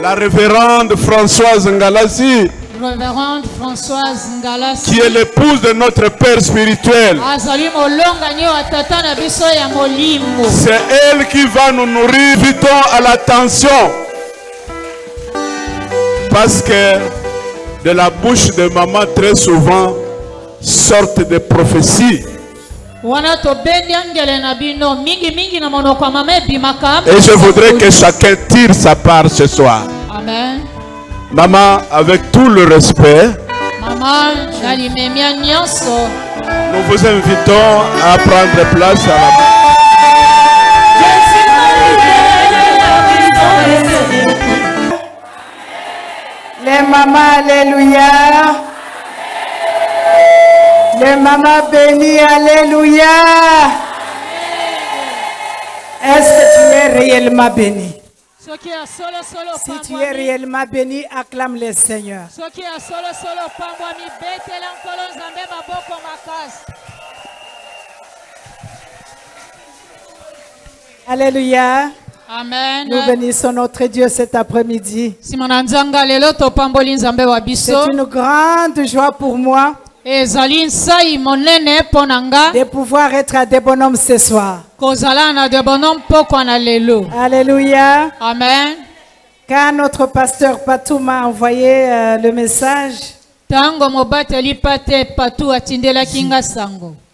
La révérende Françoise Ngalasi, Révérende Françoise Ngalasi, qui est l'épouse de notre père spirituel. C'est elle qui va nous nourrir. Invitons à l'attention. Parce que de la bouche de maman, très souvent, sortent des prophéties. Et je voudrais que chacun tire sa part ce soir. Amen. Maman, avec tout le respect, nous vous invitons à prendre place à la les mamans, alléluia. Les mamans bénies, alléluia. Est-ce que tu es réellement béni? Si tu es réellement béni, acclame le Seigneur. Alléluia. Amen. Nous bénissons notre Dieu cet après-midi. C'est une grande joie pour moi de pouvoir être à Débonhomme ce soir. Alléluia. Amen. Quand notre pasteur Patou m'a envoyé le message,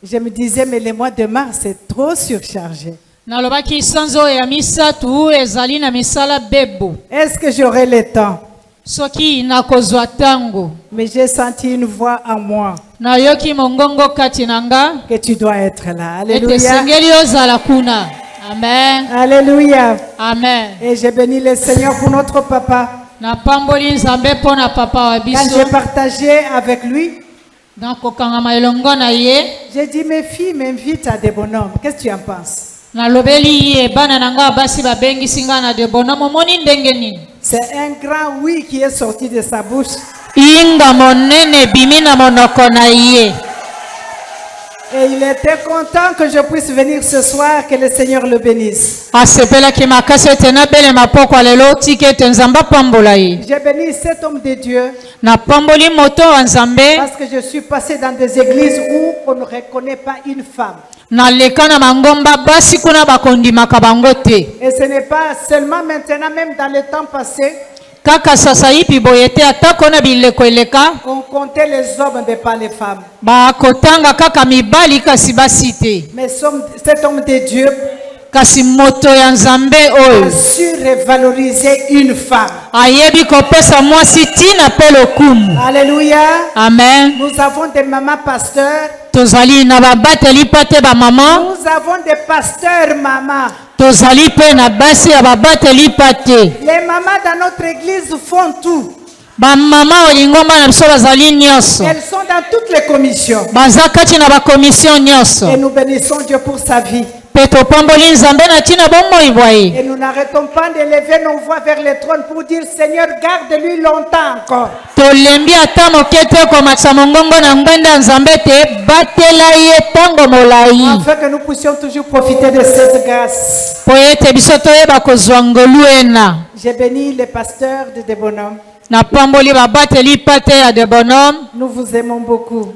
je me disais, mais le mois de mars c'est trop surchargé. Est-ce que j'aurai le temps? Mais j'ai senti une voix en moi que tu dois être là. Alléluia. Amen. Alléluia. Amen. Et j'ai béni le Seigneur pour notre papa. Quand j'ai partagé avec lui, j'ai dit, mes filles m'invitent à des bonhommes. Qu'est-ce que tu en penses? C'est un grand oui qui est sorti de sa bouche. Et il était content que je puisse venir ce soir, que le Seigneur le bénisse. J'ai béni cet homme de Dieu parce que je suis passé dans des églises où on ne reconnaît pas une femme. Et ce n'est pas seulement maintenant, même dans le temps passé, on comptait les hommes mais pas les femmes. Mais cet homme de Dieu a su revaloriser une femme. Alléluia. Amen. Nous avons des mamans pasteurs. Nous avons des pasteurs mamans. Les mamans dans notre église font tout. Elles sont dans toutes les commissions. Et nous bénissons Dieu pour sa vie. Et nous n'arrêtons pas de lever nos voix vers le trône pour dire, Seigneur, garde-lui longtemps encore. Afin que nous puissions toujours profiter de cette grâce. J'ai béni les pasteurs de Débonhomme. Nous vous aimons beaucoup.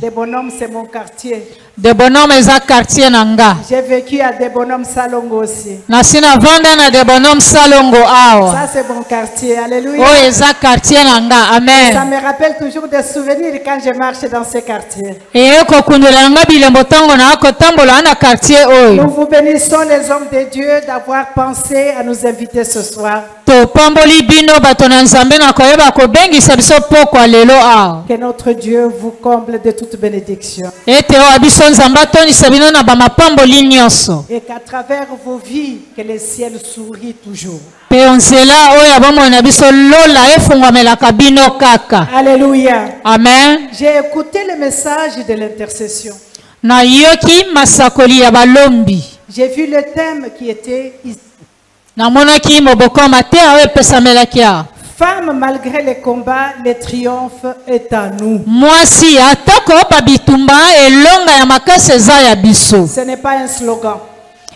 Débonhomme, c'est mon quartier. Débonhomme est un quartier nanga. J'ai vécu à Débonhomme Salongo aussi. Nasina vanda na Débonhomme Salongo ao. Ça c'est mon quartier. Alléluia. Oh, est un quartier nanga. Amen. Ça me rappelle toujours des souvenirs quand je marche dans ce quartier. Nous vous bénissons les hommes de Dieu d'avoir pensé à nous inviter ce soir. Que notre Dieu vous comble de toute bénédiction. Et qu'à travers vos vies, que le ciel sourit toujours. Alléluia. Amen. J'ai écouté le message de l'intercession. J'ai vu le thème qui était ici. Femme, malgré les combats, le triomphe est à nous. Ce n'est pas un slogan.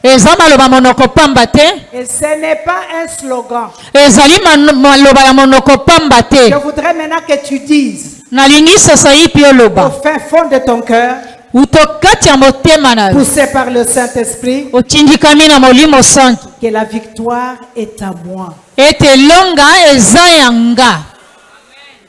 eza maloba monoko pamba te. Et ce n'est pas un slogan. Ezali maloba ya monoko pamba te. Je voudrais maintenant que tu dises Nalingi sasa hivi oloba. au fin fond de ton cœur, Utokati ya motema na yo. poussé par le Saint-Esprit, Otindikami na molimo santo. que la victoire est à moi. Ete longa eza yanga.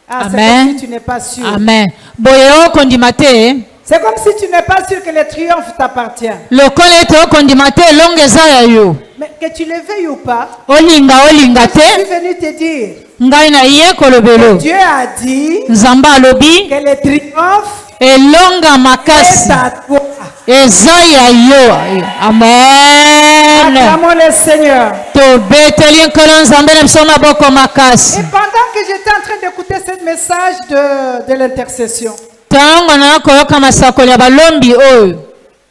Ah, c'est Amen. comme si tu n'es pas sûr. Amen. Boye okondima te. C'est comme si tu n'es pas sûr que le triomphe t'appartient. Lokola ete okondima te longa eza ya yo. Mais que tu le veuilles ou pas, Olinga je te. suis venu te dire, Ngai na ye kolobelo. Dieu a dit Nzamba alobi que le triomphe elonga est makasi à toi. eza ya yo. Amen. Acclamons le Seigneur. Tobeteli nkolo nzambe na biso maboko makasi. Et pendant que j'étais en train d'écouter ce message de l'intercession, Tango na koyoka masakoli ya balombi oyo.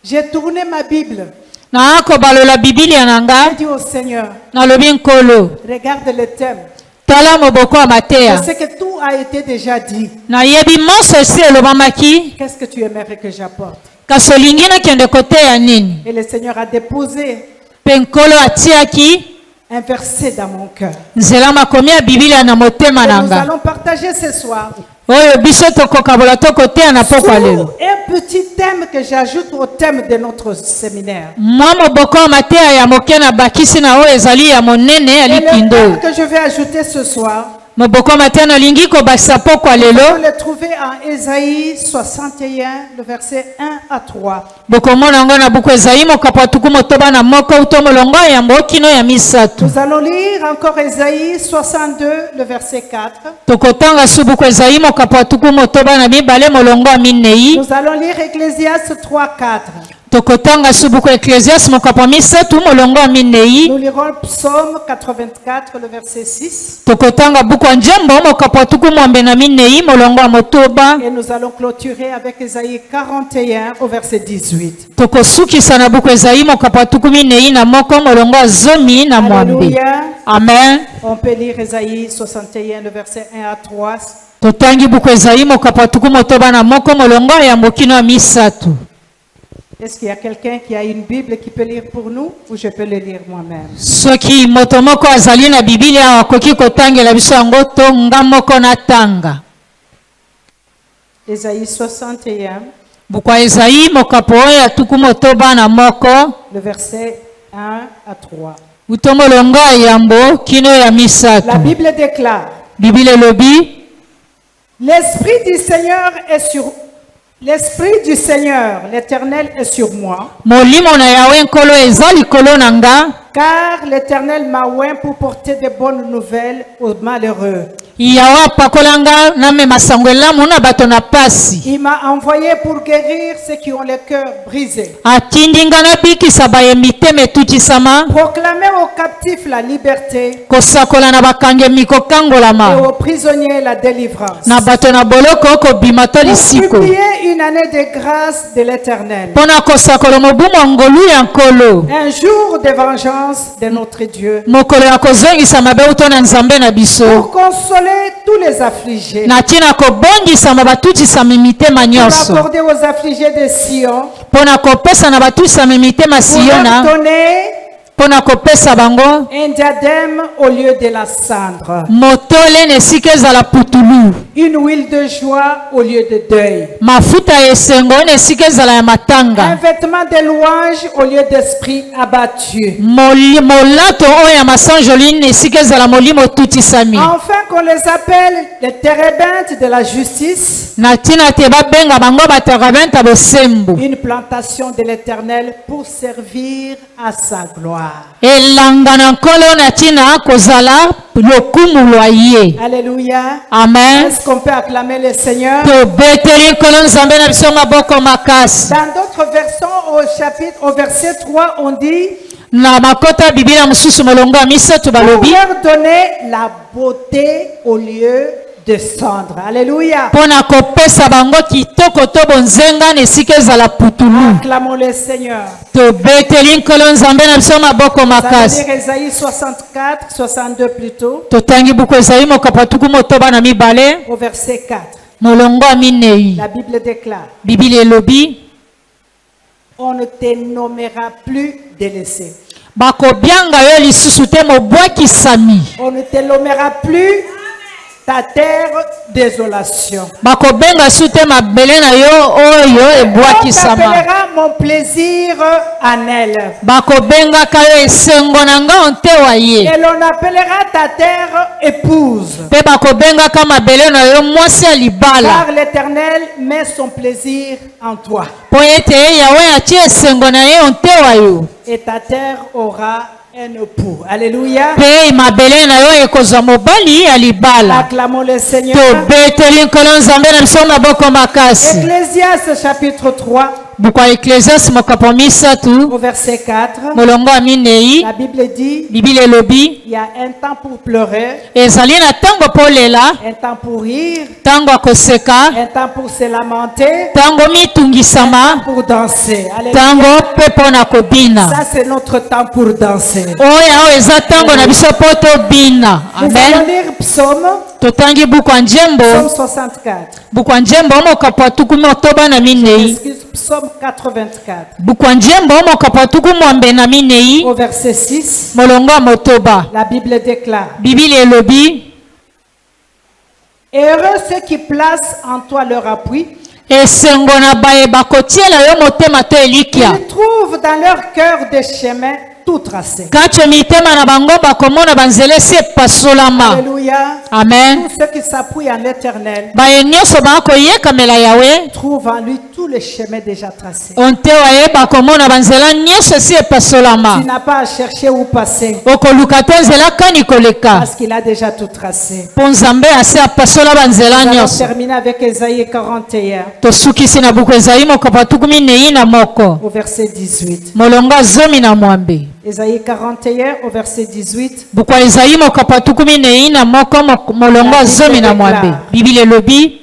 j'ai tourné ma Bible. Na kobalola Biblia na J'ai nga dit au Seigneur, nalobi nkolo. regarde le thème. Tala moboko ya Je mateya. sais que tout a été déjà dit. Nayebi monso esi elobamaki. Qu'est-ce que tu aimerais que j'apporte? Kasi olingi nakende koteya nini? Et le Seigneur a déposé Mpe nkolo atiaki un verset dans mon cœur. nzela makomi ya Biblia na motema Et na nous nga. allons partager ce soir Oyo biso tokokabola tokoteya na pokwa lelo. un petit thème que j'ajoute au thème de notre séminaire. Mwa moboko ya mateya ya moke na bakisi na oyo ezali ya monene ya Et le lipindo. thème que je vais ajouter ce soir, Moboko ya mateya nalingi kobakisa pokwa on lelo. peut le trouver en Ésaïe 61, le verset 1 à 3. Bokomona yango na buku Ezayi mokapo tuku motoba na moko uto molongo ya mbokino ya misato. Nous allons lire encore Ésaïe 62, le verset 4. Tokotanga su buku Ezayi mokapo tuku motoba na mibale molongo ya minei. Nous allons lire Ecclésiaste 3, 4. Tokotanga su buku Ecclésiaste mokapo misato molongo ya minei. Nous lirons Psaume 84, le verset 6. Tokotanga buku njembo mokapo tuku mwambe na minei molongo ya motoba. Et nous allons clôturer avec Ésaïe 41 au verset 18. Tokosukisa na buku Ezayi mokapo tuku minei na moko molongo ya zomi na mwambe. Alléluia. Amen. On peut lire Ésaïe 61, le verset 1 à 3. Totangi buku Ezayi mokapo tuku motoba na moko molongo ya mbokino ya misato. Est-ce qu'il y a quelqu'un qui a une Bible qui peut lire pour nous ou je peux le lire moi-même? Soki moto moko azali na Biblia akoki kotangela biso yango to nga moko natanga. Ésaïe 61, Buku Ezayi mokapo ya tuku motoba na moko le verset 1 à 3. uto molongo ya yambo kino ya misato. La Bible déclare, Biblia elobi l'Esprit du Seigneur est sur... L'Esprit du Seigneur, l'Éternel, est sur moi, molimo na yawe nkolo eza likolo na nga, car l'Éternel m'a oint pour porter de bonnes nouvelles aux malheureux. yawe apakolanga na mema sango elamu na bato na pasi. Il m'a envoyé pour guérir ceux qui ont le cœur brisé, Atindi nga na bikisa bayembi te metutisama, proclamer aux captifs la liberté kosakola na bakangemi et kokangolama, aux prisonniers la délivrance. na bato na boloko kobima to Pour lisiko. publier une année de grâce de l'Éternel, Pona kosakola mobumu ngolu ya nkolo. un jour de vengeance de notre Dieu, Mokolo ya kozongisa mabe uto na nzambe na biso. pour consoler tous les affligés, Na tina kobongisa batutisami mitema pour nyonso. accorder aux affligés de Sion, Pona kopesa na batutisami mitema pour leur Siona. donner Pona kopesa bango un diadème au lieu de la cendre, motole na esika ezala putulu. une huile de joie au lieu de deuil, Mafuta ya esengo na esika ezala ya un matanga. vêtement de louange au lieu d'esprit abattu, Molato oyo ya masanjoli na esika ezala molimo otutisami. afin qu'on les appelle les térébintes de la justice, Na tina te babenga bango baterabenta bosembo. une plantation de l'Éternel pour servir à sa gloire. Elanga na nkolo na tina kozala lokumu lwa ye. Alléluia. Amen. Est-ce qu'on peut acclamer le Seigneur? Tobeteli nkolo nzambe na biso maboko makasi. Dans d'autres versets, au verset 3, on dit Na makota Biblia mosusu molongo ya misato pour balobi leur donner la beauté au lieu de cendre. Alléluia. pona kopesa bango kitoko to bonzenga na esika ezala putulu. Acclamons le Seigneur. Tobeteli nkolo nzambe na biso maboko Ça veut makasi. dire Ésaïe 64, 62 plutôt, Totangi buku Ezayi mokapo tuku motoba na mibale au verset 4. molongo ya minei. La Bible déclare, Biblia elobi on ne te nommera plus délaissé. Bakobianga yo lisusu te mobwakisami. On ne te nommera plus ta terre désolation. Bakobenga sute mabele na yo oyo On ebwakisama. t'appellera mon plaisir en elle. Bakobenga kayo esengo na nga ontewa ye. Et l'on appellera ta terre épouse. Pe bakobenga ka mabele na yo mwasi ya libala. Car l'Éternel met son plaisir en toi. Po ete ye yawe atie esengo na ye ontewa yo. Et ta terre aura un époux. Alléluia. Pe mabele na yo ekozwa mobali ya libala. Acclamons le Seigneur. Tobeteli nkolo nzambe na biso maboko makasi. Ecclésiaste chapitre 3 Bukwa Ecclésiaste mokapo misatu au verset 4. molongo ya minei. La Bible dit Biblia elobi il y a un temps pour pleurer, ezali na ntango polela, un temps pour rire, ntango akoseka, un temps pour se lamenter, ntango un temps mitungisama, pour danser. Alléluia. ntango mpe mpo na kobina. Ça c'est notre temps pour danser. Oyo ayo eza ntango na biso mpo tobina. Nous allons Amen. lire Psaume, Totangi buku ya njembo, Psaume 64. buku ya njembo mokapo ya tuku motoba na minei. Excuse, Psaume 84. Buku ya njembo mokapo ya tuku mwambe na minei. Au verset 6, Molongo ya motoba. la Bible déclare: Biblia elobi heureux ceux qui placent en toi leur appui, esengo na baye bakotiela yo motema to elikia. ils trouvent dans leur cœur des chemins tout tracés. Kati mitema na bango bakomona banzela esi epasolama. Alléluia. Amen. Tous ceux qui s'appuient en l'Éternel Baye nyonso bakoyekamela yawe trouvent en lui tous les chemins déjà tracés. ontewa ye bakomona banzela nyonso esi Tu epasolama. n'as pas à chercher où passer Okoluka te nzela kani koleka parce qu'il a déjà tout tracé. mpo nzambe asi apasola banzela Nous allons nyonso. terminer avec Ésaïe 41 Tosukisi na buku ezali mokapo tuku minei na moko au verset 18. molongo ya zomi na mwambe. Ésaïe 41 au verset 18. Buku ya ezali mokapo tuku minei na moko molongo ya zomi na mwambe. Biblia elobi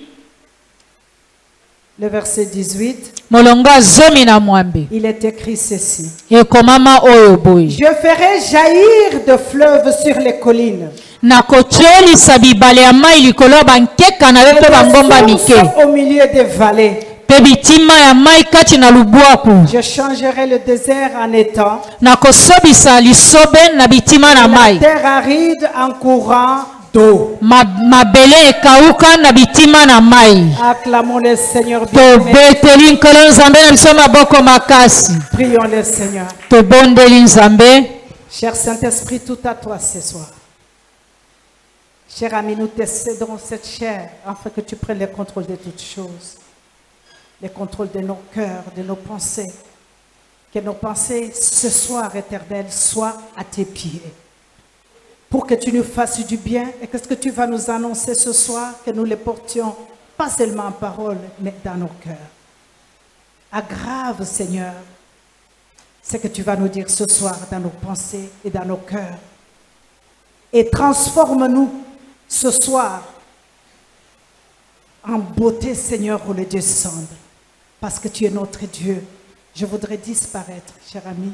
Le verset 18, molongo ya zomi na mwambe. il est écrit ceci: Ekomama oyo boye. je ferai jaillir de fleuves sur les collines. Nakotiolisa bibale ya mai likolo ya bankeka na yo mpe bangomba Des mike sources au milieu des vallées. mpe bitima ya mai kati na lubwaku. Je changerai le désert en étang, Nakosobisa lisobe na bitima na la mai. terre aride en courant d'eau. Mabele ekauka na bitima na mai. Acclamons le Seigneur bien-aimé. Tobeteli nkolo nzambe na biso maboko makasi. Prions le Seigneur. Tobondeli nzambe. Cher Saint-Esprit, tout à toi ce soir. Cher ami, nous te cédons cette chair afin que tu prennes le contrôle de toutes choses. Le contrôle de nos cœurs, de nos pensées. Que nos pensées ce soir, Éternel, soient à tes pieds. Pour que tu nous fasses du bien et que ce que tu vas nous annoncer ce soir, que nous les portions pas seulement en parole, mais dans nos cœurs. Aggrave, Seigneur, ce que tu vas nous dire ce soir dans nos pensées et dans nos cœurs. Et transforme-nous ce soir en beauté, Seigneur, où le Dieu descende. Parce que tu es notre Dieu. Je voudrais disparaître, cher ami,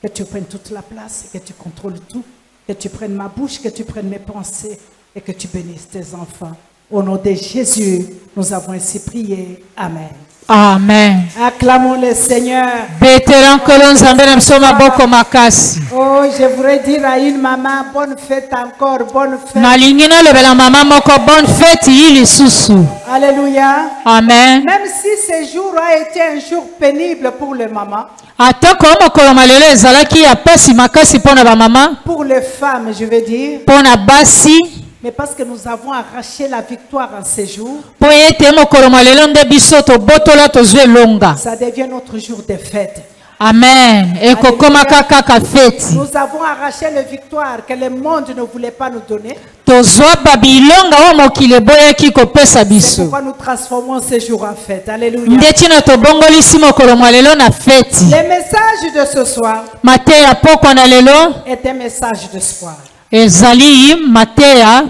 que tu prennes toute la place et que tu contrôles tout. Que tu prennes ma bouche, que tu prennes mes pensées et que tu bénisses tes enfants. Au nom de Jésus, nous avons ainsi prié. Amen. Amen. Acclamons le Seigneur. Betela nkolo nzambe na biso maboko makasi. Oh, je voudrais dire à une maman, bonne fête encore, bonne fête. Nalingi nalobela mama moko bonne fête yi lisusu. Alléluia. Amen. Même si ce jour a été un jour pénible pour les mamans, Atako mokolo malelo ezalaki ya pasi makasi mpona bamama, pour les femmes, je veux dire, mpona basi, mais parce que nous avons arraché la victoire en ces jours, mpo ete mokolo malelo nde biso tobotola tozwi elonga. ça devient notre jour de fête. Amen. Ekokomaka kaka feti. Nous avons arraché la victoire que le monde ne voulait pas nous donner. Tozwa babilonga oyo mokili eboyaki kopesa C'est biso. pourquoi nous transformons ces jours en fête. Alléluia. Nde tina tobongolisi mokolo mwa lelo na feti. Le message de ce soir Mateya pokwa na lelo est un message d'espoir. ezali mateya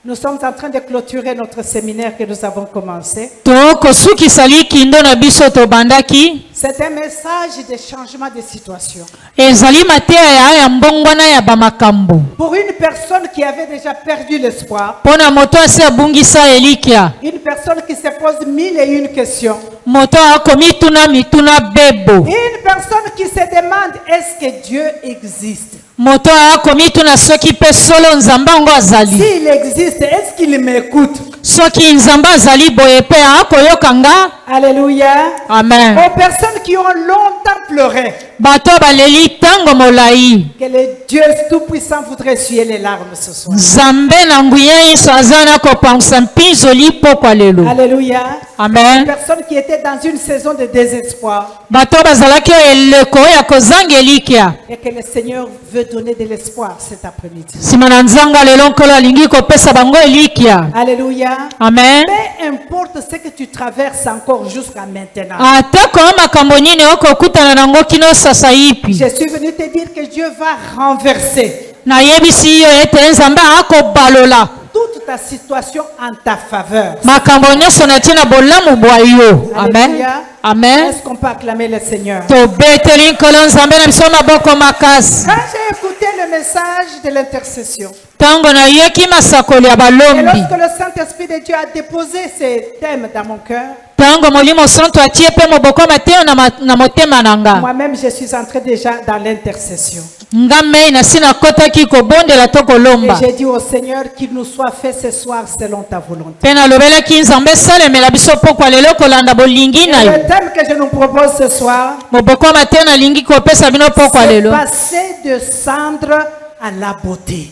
Nous sommes en train de clôturer notre séminaire que nous avons commencé. tokosukisa likindo na biso tobandaki. C'est un message de changement de situation. Ezali mateya ya mbongwana ya bamakambo. Pour une personne qui avait déjà perdu l'espoir, Pona moto asi abungisa elikia. une personne qui se pose mille et une questions, Moto akomi tuna mituna bebo. Une personne qui se demande est-ce que Dieu existe? Moto akomi tuna soki pe solo nzamba ngo azali. S'il existe, est-ce qu'il m'écoute? Soki nzamba azali boye pe akoyokanga. Alléluia. Amen. Aux personnes qui ont longtemps pleuré, Bato baleli tango molai. que le Dieu Tout-Puissant voudrait essuyer les larmes ce soir. Nzambe na nguya iso azana ko pansa mpizo lipo kwa lelo. Alléluia. Amen. Une personne qui était dans une saison de désespoir Bato bazalaki eleko ya kozangelikia. et que le Seigneur veut donner de l'espoir cet après-midi. Simana nzanga lelo nkolo alingi kopesa bango elikia. Alléluia. Amen. Peu importe ce que tu traverses encore jusqu'à maintenant. Atako makambo nini okokutana nango kino sasa ipi. Je suis venu te dire que Dieu va renverser Na yebisi yo ete nzambe akobalola. toute ta situation en ta faveur. Makambo nyonso na tina bolamu bwa yo. Amen. Alléluia. Amen. Est-ce qu'on peut acclamer le Seigneur? Tobeteli nkolo nzambe na biso maboko makasi. Quand j'ai écouté le message de l'intercession, Tango na yoki masakoli ya et balombi. lorsque le Saint-Esprit de Dieu a déposé ces thèmes dans mon cœur, Tango molimo santo atie pe moboko mateo na motema nanga. moi-même je suis entré déjà dans l'intercession. Ngame na sina kota ki kobondela to Et kolomba. j'ai dit au Seigneur qu'il nous soit fait ce soir selon ta volonté. Pe na lobela ki nzambe salemela biso pokwa lelo kolanda bolingi na Et yo. le thème que je nous propose ce soir, Moboko mateo na lingi kopesa bino pokwa c'est lelo. passer de cendre à la beauté.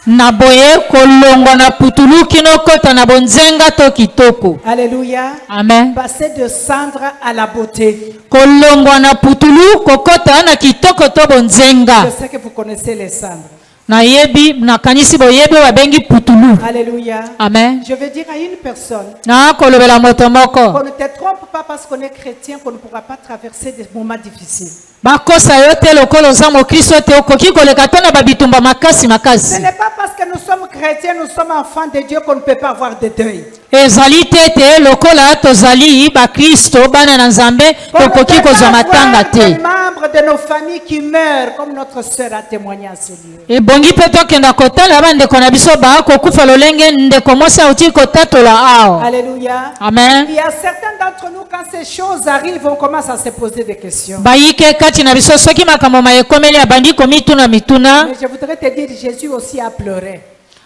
Na boye kolongwa na putulu kino kota na bonzenga to kitoko. Alléluia. Amen. Passer de cendre à la beauté. Kolongwa na putulu kokota na kitoko to bonzenga. Je sais que vous connaissez les cendres. Na yebi na kanisi boyebi babengi putulu. Alléluia. Amen. Je veux dire à une personne, Na kolobela moto moko. qu'on ne te trompe pas parce qu'on est chrétien, qu'on ne pourra pas traverser des moments difficiles. Bakosa yo te lokolo za mokristo te okoki koleka to na babitumba makasi Ce makasi. n'est pas parce que nous sommes chrétiens, nous sommes enfants de Dieu qu'on ne peut pas avoir de deuil. Ezali te lokola tozali bakristo bana na nzambe Qu'on ne tokoki peut kozwa pas matanga avoir des te. membres de nos familles qui meurent, comme notre sœur a témoigné à ce lieu. Ebongi pe tokenda kotala bandeko na biso bakokufa lolenge ndeko mosi auti kotatola awa. Alléluia. Amen. Il y a certains d'entre nous, quand ces choses arrivent, on commence à se poser des questions. Bayike kati na biso soki makambo mayekomeli abandi komituna mituna. Mais je voudrais te dire, Jésus aussi a pleuré.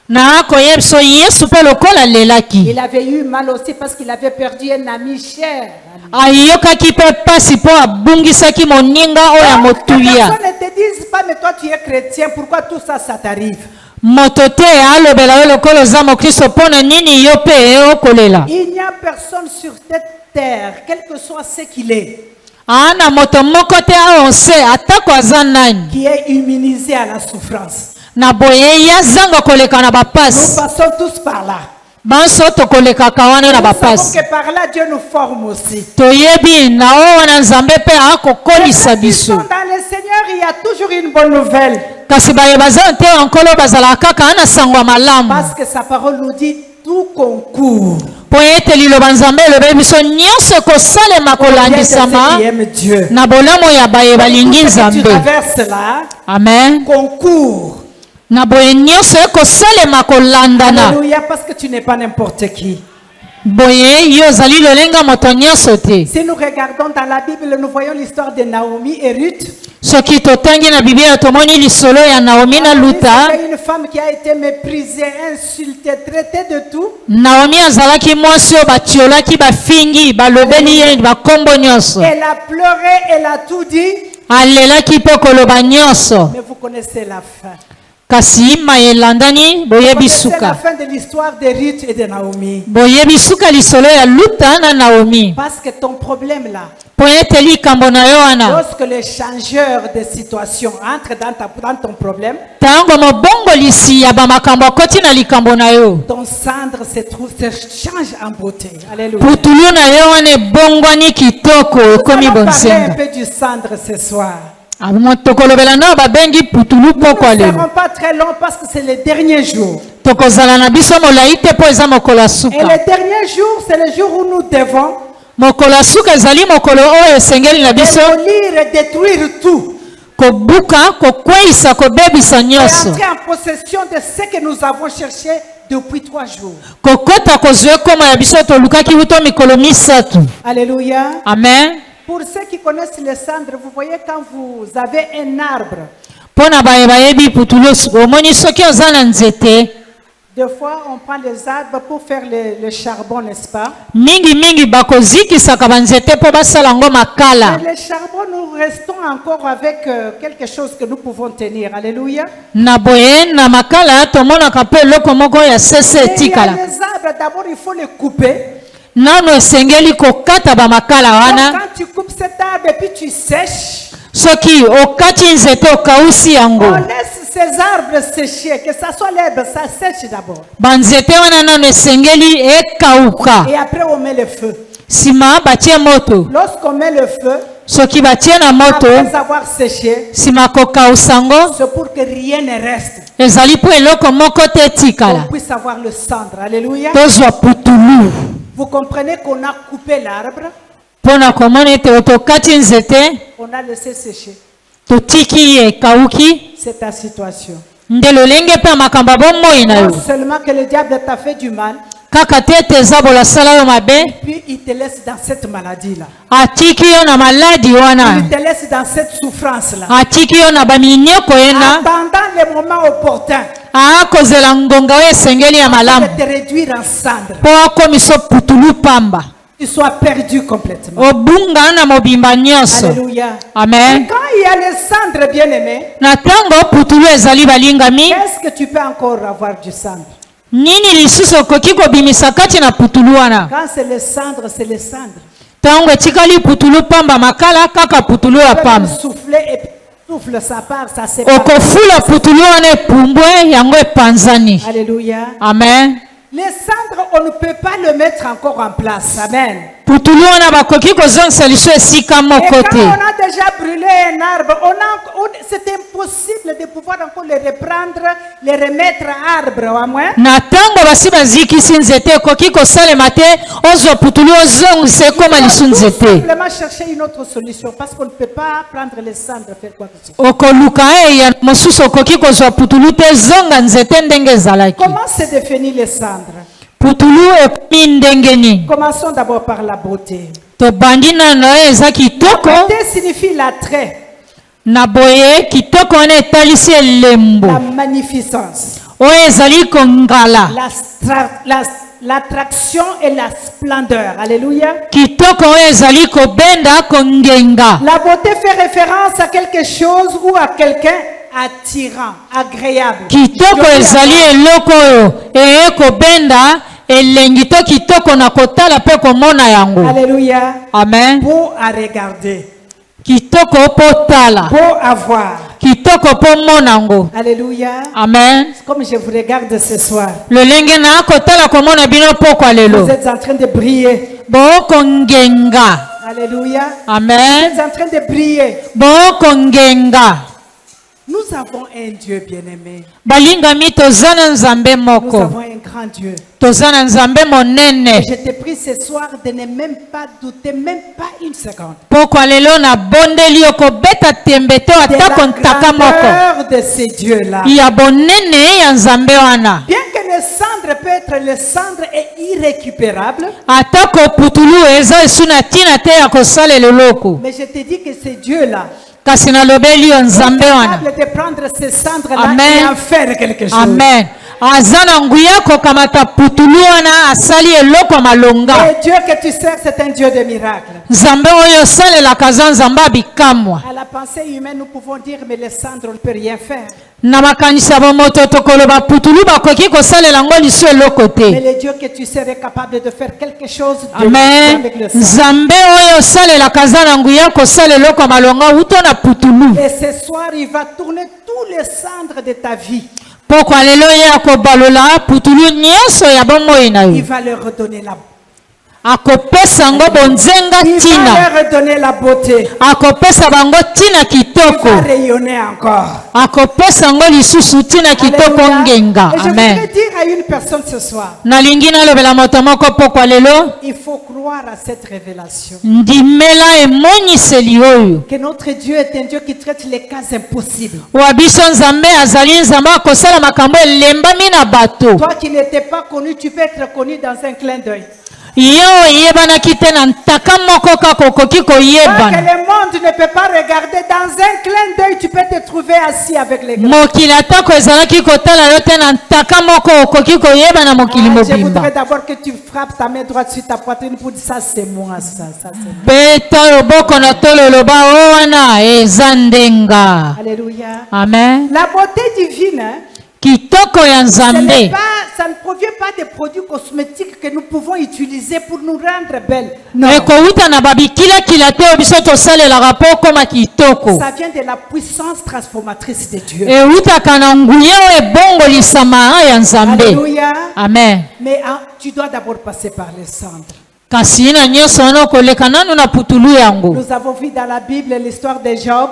Na koyeb so Yesu pe lokola lelaki. Il avait eu mal aussi parce qu'il avait perdu un ami cher. Ayokaki pe pasi po abungisaki moninga oya Donc, que motuya. personne ne te dise pas, mais toi tu es chrétien, pourquoi tout ça, ça t'arrive? Moto te alobela yo lokolo za mokristo pona nini yo pe okolela. Il n'y a personne sur cette terre, quel que soit ce qu'il est, Ana moto moko te aonse atako aza nani. qui est immunisé à la souffrance. Na boye ya zanga koleka na Nous bapasi. passons tous par là. Banso tokoleka kawana na Nous savons bapasi. que par là, Dieu nous forme aussi. Toyebi na o wana nzambe pe akokolisa Ceux qui biso. sont dans le Seigneur, il y a toujours une bonne nouvelle. Kasi baye baza te ankolo bazala kaka ana sangwa malamu. Parce que sa parole nous dit tout concourt. Po ete liloba nzambe elobe biso nyonso kosalema Bien de ceux kolandisama qui aiment Dieu. na bolamo ya baye balingi Tout ce que tu nzambe. traverses là, Amen. concourt. Na boye nyonso ekosalema kolandana. Alléluia, parce que tu n'es pas n'importe qui. Boye yo ozali lolenga moto nyonso te. Si nous regardons dans la Bible, nous voyons l'histoire de Naomi et Ruth. Soki totangi na Biblia tomoni lisolo ya Naomi na Luta. C'était une femme qui a été méprisée, insultée, traitée de tout. Naomi azalaki mwasi oyo batiolaki bafingi balobeli ye bakombo nyonso. Elle a pleuré, elle a tout dit. Alelaki mpe koloba nyonso. Mais vous connaissez la fin. Kasi mayelandani Vous boyebi connaissez la suka. fin de l'histoire de Ruth et de Naomi. Boyebi suka lisolo ya Luta na Naomi. Parce que ton problème là, Po ete likambo na yo wana. lorsque le changeur de situation entre dans ton problème, Tango mobongolisi ya bamakambo akoti na likambo na yo. ton cendre se change en beauté. Alléluia. Putulu na yo wana ebongwani kitoko ekomi Nous allons parler un bonsenga. peu du cendre ce soir. Tokolobela na babengi putulu poko Nous ne lelo. serons pas très longs parce que c'est le dernier jour. Tokozala na biso molai te po eza mokolo ya Et suka. le dernier jour, c'est le jour où nous devons Mokolo ya suka ezali mokolo oyo esengeli na biso démolir et détruire tout. kobuka kokweyisa kobebisa Et nyonso entrer en possession de ce que nous avons cherché depuis 3 jours. kokota kozwa ekoma ya biso tolukaki buto mikolo misato. Alléluia. Amen. Pour ceux qui connaissent les cendres, vous voyez quand vous avez un arbre, mpo na bayebi putulu omoni soki oza na nzete des fois on prend les arbres pour faire le charbon, n'est-ce pas? mingi bakozikisaka banzete mpo basala yango makala. Mais le charbon, nous restons encore avec quelque chose que nous pouvons tenir. Alléluia. Na boye na makala tomonaka mpe eloko moko ya sese Et il y a etikala. les arbres, d'abord il faut les couper. Nano esengeli kokata bamakala Donc, wana quand tu coupes cet arbre et puis tu sèches, soki okati nzete okausi yango on laisse ces arbres sécher, que ça soit l'herbe, ça sèche d'abord. banzete wana nano esengeli ekauka Et après on met le feu. nsima batie moto Lorsqu'on met le feu, soki batie na moto après avoir séché, nsima kokausa yango c'est pour que rien ne reste. ezali mpo eloko moko te On etikala puisse avoir le cendre. Alléluia. tozwa putulu Vous comprenez qu'on a coupé l'arbre, mpo na komona ete tokati nzete on a laissé sécher. totiki ekauki C'est ta situation. nde lolenge mpe makambo ya bomoi na yo Non seulement que le diable t'a fait du mal, kaka te ete ezabola asala yo mabe puis il te laisse dans cette maladie-là. atiki yo na maladi wana Il te laisse dans cette souffrance-là. atiki yo na baminioko yena Attendant le moment opportun akozela ngonga oyo esengeli ya malamu de te réduire en cendre. mpo akomiso putulu pamba Tu sois perdu complètement. obunga na mobimba nyonso. Alléluia. Amen. Et quand il y a les cendres bien-aimés, Na ntango putulu ezali balingami est-ce que tu peux encore avoir du cendre? nini lisusu okoki kobimisa kati na putulu wana Quand c'est les cendres, c'est les cendres. ntango etikali putulu pamba makala kaka putulu ya Tu peux pamba souffler et puis souffle, ça part, ça sépare. okofula putulu wana epumbwe yango epanzani. Alléluia. Amen. Les cendres, on ne peut pas le mettre encore en place. Amen. putulu wana bakoki kozongisa liso esika Et moko quand te. on a déjà brûlé un arbre, c'est impossible de pouvoir encore le reprendre, le remettre à arbre, à moins. Na ntango basi bazikisi nzete ekoki kosalema te ozwa putulu ozongisa ekoma lisu Tout nzete simplement chercher une autre solution parce qu'on ne peut pas prendre les cendres faire quoi que ce soit. okoluka eya mosusu okoki kozwa putulu te ezonga nzete ndenge ezalaki. Comment se définit les cendres? putulu ekomi ndenge nini Commençons d'abord par la beauté. tobandi nano eza kitoko La beauté signifie l'attrait, na boye kitoko wana etalisi elembo la magnificence, oyo ezali kongala l'attraction et la splendeur. Alléluia. kitoko oyo ezali kobenda kongenga. La beauté fait référence à quelque chose ou à quelqu'un attirant, agréable. kitoko ezali eloko oyo eye kobenda elengi to kitoko na kotala mpe komona yango. Alléluia. Amen. Beau à regarder, kitoko mpo tala beau à voir. kitoko mpo mona yango. Alléluia. Amen. Comme je vous regarde ce soir, lolenge na kotala komona bino pokwa lelo vous êtes en train de briller. bokongenga. Alléluia. Amen. Vous êtes en train de briller. bokongenga. Nous avons un Dieu bien-aimé. balingami toza na nzambe Nous moko avons un grand Dieu. toza na nzambe monene. Je te prie ce soir de ne même pas douter, même pas une seconde, pokwa lelo na bondeli okobeta tembe te de atako la ntaka moko grandeur de ces dieux-là. ya bonene ya nzambe wana. Bien que le cendre peut être, le cendre est irrécupérable, atako putulu eza esu na ntina te ya kosalela eloko mais je te dis que ces dieux-là kasi nalobeli yo sont nzambe wana. capables de prendre ces cendres-là Amen. et en faire quelque chose. Amen. aza na nguya kokamata putulu wana asali eloko malonga. Et Dieu que tu sers, c'est un Dieu de miracles. nzambe oyo osalelaka aza nzambe abikamwa. À la pensée humaine, nous pouvons dire, mais les cendres, on ne peut rien faire. na makanisi ya bomoto tokoloba putulu bakoki kosalela ngo liso eloko Mais te. le Dieu que tu sers est capable de faire quelque chose de Amen. avec le cendre. nzambe oyo osalelaka aza na nguya kosala eloko malonga uto na putulu. Et ce soir, il va tourner tous les cendres de ta vie. pokwa lelo ye akobalola putulu nyonso ya bomoi na Il yo. va leur redonner akopesa ngo bonzenga Il va tina leur redonner la beauté. akopesa bango tina Il kitoko va rayonner encore. akopesa ngo lisusu tina kitoko Alléluia. ngenga. Et je Amen. voudrais dire à une personne ce soir, nalingi nalobela moto moko pokwa lelo il faut croire à cette révélation. ndimela emoniseli oyo Que notre Dieu est un Dieu qui traite les cas impossibles. wa biso nzambe azali nzambe akosala makambo elembami na bato. Toi qui n'étais pas connu, tu peux être connu dans un clin d'œil. yo oyebanaki te na ntaka moko kaka okoki Tant que koyebana. le monde ne peut pas regarder, dans un clin d'œil, tu peux te trouver assis avec les grands. mokili atako ezalaki kotala yo te na ntaka moko okoki koyebana mokili Je mobimba. voudrais d'abord que tu frappes ta main droite sur ta poitrine pour dire ça c'est moi, ça c'est moi. beta loboko na tololoba o wana eza ndenga. Alléluia. Amen. La beauté divine, hein, kitoko ya nzambe ça ne provient pas des produits cosmétiques que nous pouvons utiliser pour nous rendre belles. Non. ekowuta na babikilakila te oyo biso tosalelaka mpo okoma kitoko. Ça vient de la puissance transformatrice de Dieu. ewutaka na nguya oyo ebongolisama ya nzambe. Alléluia. Amen. Mais tu dois d'abord passer par les cendres. kasi na nyonso wana okoleka nanu na putulu yango. Nous avons vu dans la Bible l'histoire de Job.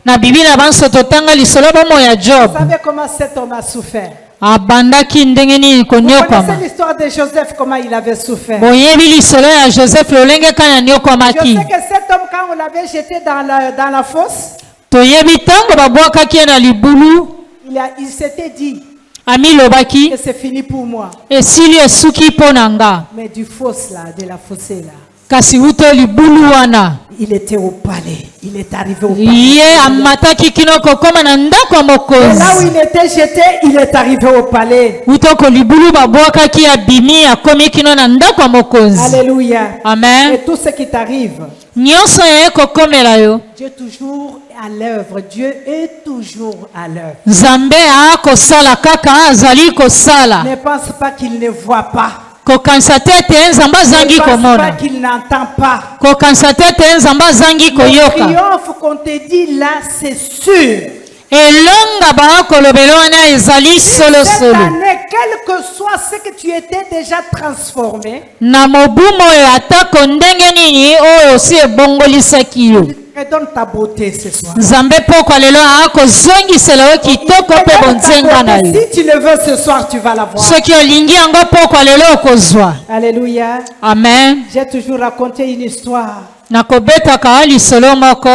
na biblia banso totanga lisolo bomo ya Vous Job savez comment cet homme a souffert. abandaki ndenge nini Vous konyokwama. connaissez l'histoire de Joseph, comment il avait souffert. boyebi lisolo ya Joseph lolenge kani Je anyokwamaki. sais que cet homme, quand on l'avait jeté dans la fosse, toyebi ntango babwakaki ye na libulu il s'était dit amilobaki que c'est fini pour moi. esili esuki mpo na nga. Mais du fosse là, de la fossé là, kasi uto libulu wana il était au palais. Il est arrivé au palais. ye amataki kino kokoma na ndako ya Et là où mokonzi. il était jeté, il est arrivé au palais. utoko libulu babwakaki abimi akomi kino na ndako ya mokonzi. Alléluia. Amen. Et tout ce qui t'arrive, nyonso ya ekokomela yo Dieu est toujours à l'œuvre. Dieu est toujours à l'œuvre. nzambe akosala kaka azali kosala. Ne pense pas qu'il ne voit pas. kokanisa te ete nzambe Ne azangi pense pas komona. qu'il n'entend pas. kokanisa te ete nzambe azangi Le koyoka. triomphe qu'on te dit là, c'est sûr. elonga bakolobela wana ezali Cette solosolo. année, quel que soit ce que tu étais déjà transformé, na mobumo oyo atako ndenge nini oyo osi ebongolisaki yo. redonne ta beauté ce soir. nzambe pokwa lelo akozongisela yo kitoko mpe bonzenga na yo. Si tu le veux ce soir, tu vas la voir. soki olingi yango pokwa lelo okozwa. Alléluia. amen. J'ai toujours raconté une histoire. nakobetaka lisolo moko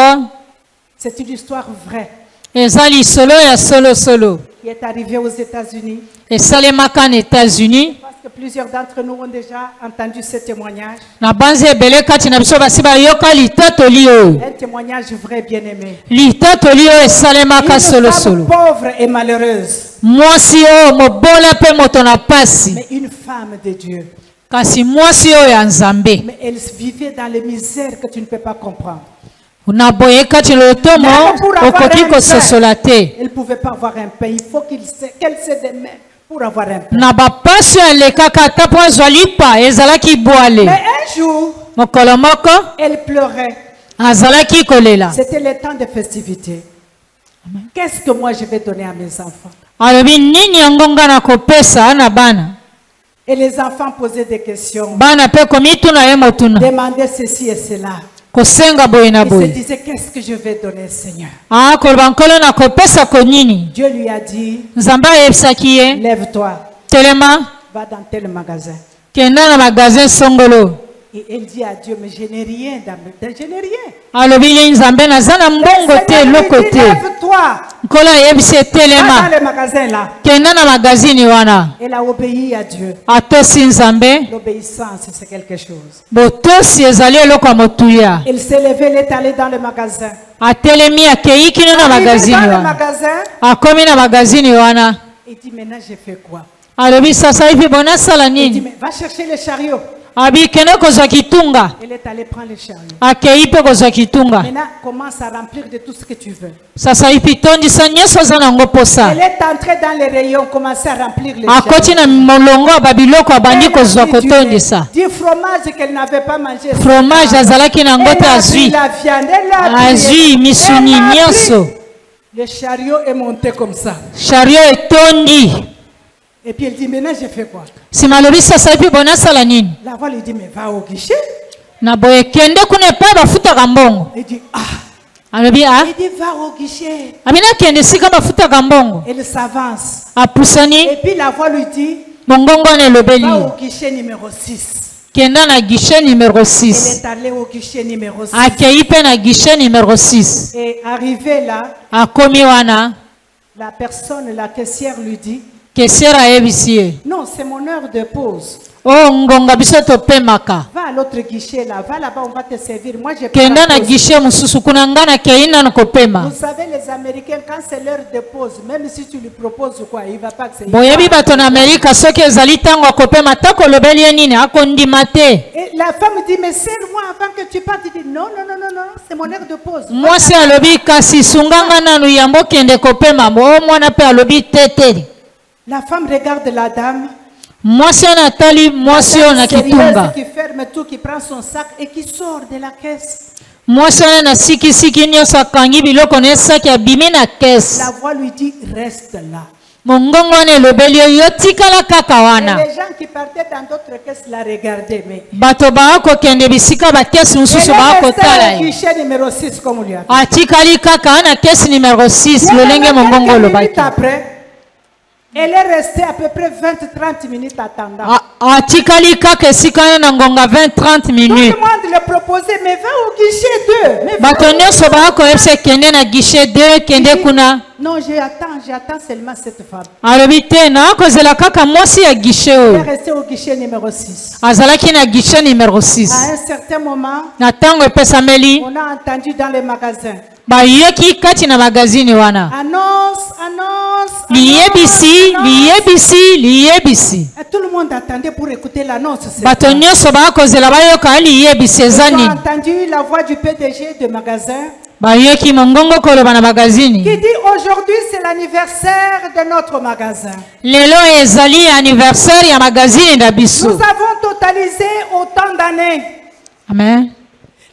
C'est une histoire vraie eza lisolo ya solosolo qui est arrivée aux États-Unis. esalemaka na États-Unis. Parce que plusieurs d'entre nous ont déjà entendu ce témoignage. na banzi ebele kati na biso basi bayoka litatoli oyo. Un témoignage vrai, bien-aimé. litatoli oyo esalemaka Une solosolo. femme pauvre et malheureuse, mwasi oyo mobola mpe moto na pasi. mais une femme de Dieu. kasi mwasi oyo ya nzambe. Mais elle vivait dans les misères que tu ne peux pas comprendre. na boye kati lotomo Même pour avoir okoki un pain, kososola te. elle ne pouvait pas avoir un pain. Il faut qu'elle se démène pour avoir un pain. na bapasi oyo alekaka ata mpo azwa lipa ezalaki bwale. Mais un jour, mokolo moko elle pleurait. azalaki kolela. C'était le temps de festivité. Qu'est-ce que moi je vais donner à mes enfants? alobi nini yango nga na kopesa na bana. Et les enfants posaient des questions. bana mpe komituna ye motuna. Demandaient ceci et cela. kosenga boye na Il se boye. disait, qu'est-ce que je vais donner, Seigneur? koloba nkolo na kopesa ko nini. Dieu lui a dit, nzambe ayebisaki ye lève-toi, telema va dans tel magasin. kenda na magazin songolo. Et elle dit à Dieu, mais je n'ai rien, je n'ai rien. alobi ye nzambe naza na mbongo te Seigneur eloko lui dit, te. lève-toi, nkolo ayebisi va telema dans le magasin là. kenda na magazini wana. Elle a obéi à Dieu. atosi nzambe. L'obéissance, c'est quelque chose. botosi ezali eloko ya motuya. Elle s'est levée, elle est allée dans le magasin. atelemi akei kino na Arrivée magazini dans le wana. magasin, akomi na magazini wana. il dit, maintenant j'ai fait quoi? alobi sasa hivi bonasala Il dit, nini. mais va chercher le chariot. abi kende kozwa kitunga. Elle est allée prendre le chariot. akei mpe kozwa kitunga. Maintenant, commence à remplir de tout ce que tu veux. sasa hivi tondisa nyonso aza nango posa. Elle est entrée dans les rayons, commençait à remplir les akoti na molongo ya babiloko abandi kozwa kotondisa. du fromage qu'elle n'avait pas mangé. fromage azalaki nango Elle te a pris azwi. la viande, elle a pris. azwi misuni Elle a pris. nyonso. Le chariot est monté comme ça. chariot etondi. Et puis elle dit, maintenant j'ai fait quoi? Sima lobi sasa epi bonasala nini? La voix lui dit, mais va au guichet. Na boye kende kuna epai bafutaka mbongo. Il dit, ah. Alobi ah. Il dit, va au guichet. Amina kende sika bafutaka mbongo. Elle s'avance. Apusani. Et puis la voix lui dit, Mongongo ne lobeli. va au guichet numéro 6. Kenda na guichet numéro Elle 6. est allée au guichet numéro 6. Akei pe na guichet numéro 6. Et arrivé là, Akomi wana. la personne, la caissière lui dit, Kesera ebisi. non, c'est mon heure de pause. Oh ngonga biso topemaka. Va à l'autre guichet là, va là-bas, on va te servir. Moi, j'ai pas Kenda la na pause. guichet mususu kuna ngana keina na kopema. Vous savez, les Américains, quand c'est l'heure de pause, même si tu lui proposes quoi, il ne va pas accepter. Boyebi bato na Amerika soki ezali ntango akopema tako lobeli ye nini akondima te. Et la femme dit, mais serre-moi avant que tu partes. Il dit, non, non, non, non, non, c'est mon heure de pause. Mwasi alobi kasi sunganga nanu yambo kende kopema mo mwana pe alobi tete. La femme regarde la dame. Mwasi ona tali mwasi ona kitunga. Qui ferme tout, qui prend son sac et qui sort de la caisse. Mwasi ona na siki siki nyonso akangi biloko na esaki abimi na kese. La voix lui dit, reste là. Mongongo wana elobeli yo tikala kaka Et wana. les gens qui partaient dans d'autres caisses la regardaient. Mais Bato baakokende bisika bakesi mosusu elle est baakotala restée au ye. guichet numéro 6, comme on lui a dit. Atikali kaka na kesi numéro 6 lolenge mongongo Quelques olobaki. minutes après, elle est restée à peu près 20-30 minutes attendant. Atikali kaka esika wana na ngonga 20-30 Tout minutes. le monde le proposait, mais va au guichet 2. Mais va Bato nyonso baakoyebisa kende na guichet 2 kende kuna. non, j'attends seulement cette femme. Alobi te naakozela kaka mwasi ya guichet Elle est oyo. restée au guichet numéro 6. Azalaki na guichet numéro 6. À un certain moment, Na ntango epesameli on a entendu dans les magasins. bayoki kati na magazini wana. Annonce, annonce, Liyebisi, annonce. liyebisi, liyebisi. Et tout le monde attendait pour écouter l'annonce. Bato nyonso baakozela bayoka liyebisi Ils eza ont nini. entendu la voix du PDG de magasin Bayoki mongongo koloba na qui magazini. dit aujourd'hui c'est l'anniversaire de notre magasin. Lelo ezali anniversaire ya magazini na Nous biso. avons totalisé autant d'années. Amen.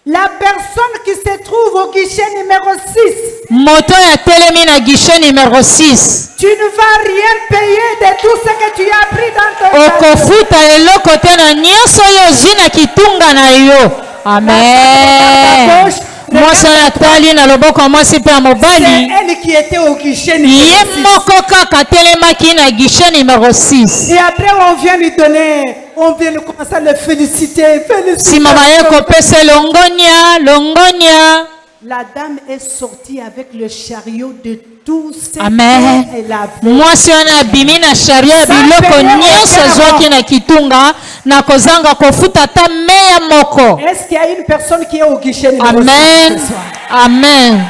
La personne qui se trouve au guichet numéro 6, Moto ya telemi na guichet numéro 6. tu ne vas rien payer de tout ce que tu as pris dans ton Okofuta eloko te na nyonso oyo ozwi na kitunga na yo. Amen. Mwasi atali na loboko ya mwasi mpe ya C'est mobali. elle qui était au guichet numéro Ye 6. moko kaka telemaki na guichet numéro 6. Et après on vient lui donner, on vient commencer à le féliciter. Sima baye kopesa longonia, longonia. La dame est sortie avec le chariot de tout ce Amen. qu'elle avait. Mwasi wana abimi na sharia ya biloko nyonso azwaki na kitunga na kozanga kofuta ata meya moko. Est-ce qu'il y a une personne qui est au guichet numéro 6 Amen. ce soir? Amen.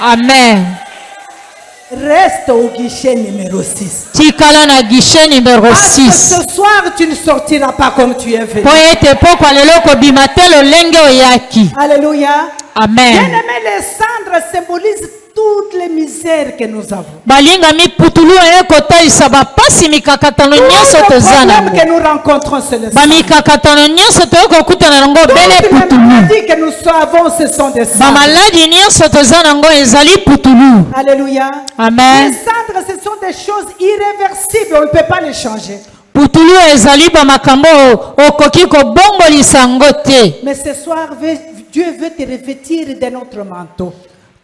Amen. Reste au guichet numéro 6. Tikala na guichet numéro Parce que 6. ce soir, tu ne sortiras pas comme tu es venu. Po ete pokwa lelo kobima te lolenge oyaki. Alléluia. Amen. Bien-aimé, les cendres symbolisent toutes les misères que nous avons. Balingami putulu eye kotalisa bapasi mikakatano Tous nyonso les toza problèmes nango. que nous rencontrons, c'est le sang. Bamikakatano nyonso toyei kokutana nango bele Toutes les putulu. maladies que nous avons, ce sont des cendres. Bamaladi nyonso toza nango ezali putulu. Alléluia. Les Amen. cendres, ce sont des choses irréversibles. On ne peut pas les changer. Putulu ezali bamakambo okoki kobongolisa yango te. Mais ce soir, Dieu veut te revêtir de notre manteau.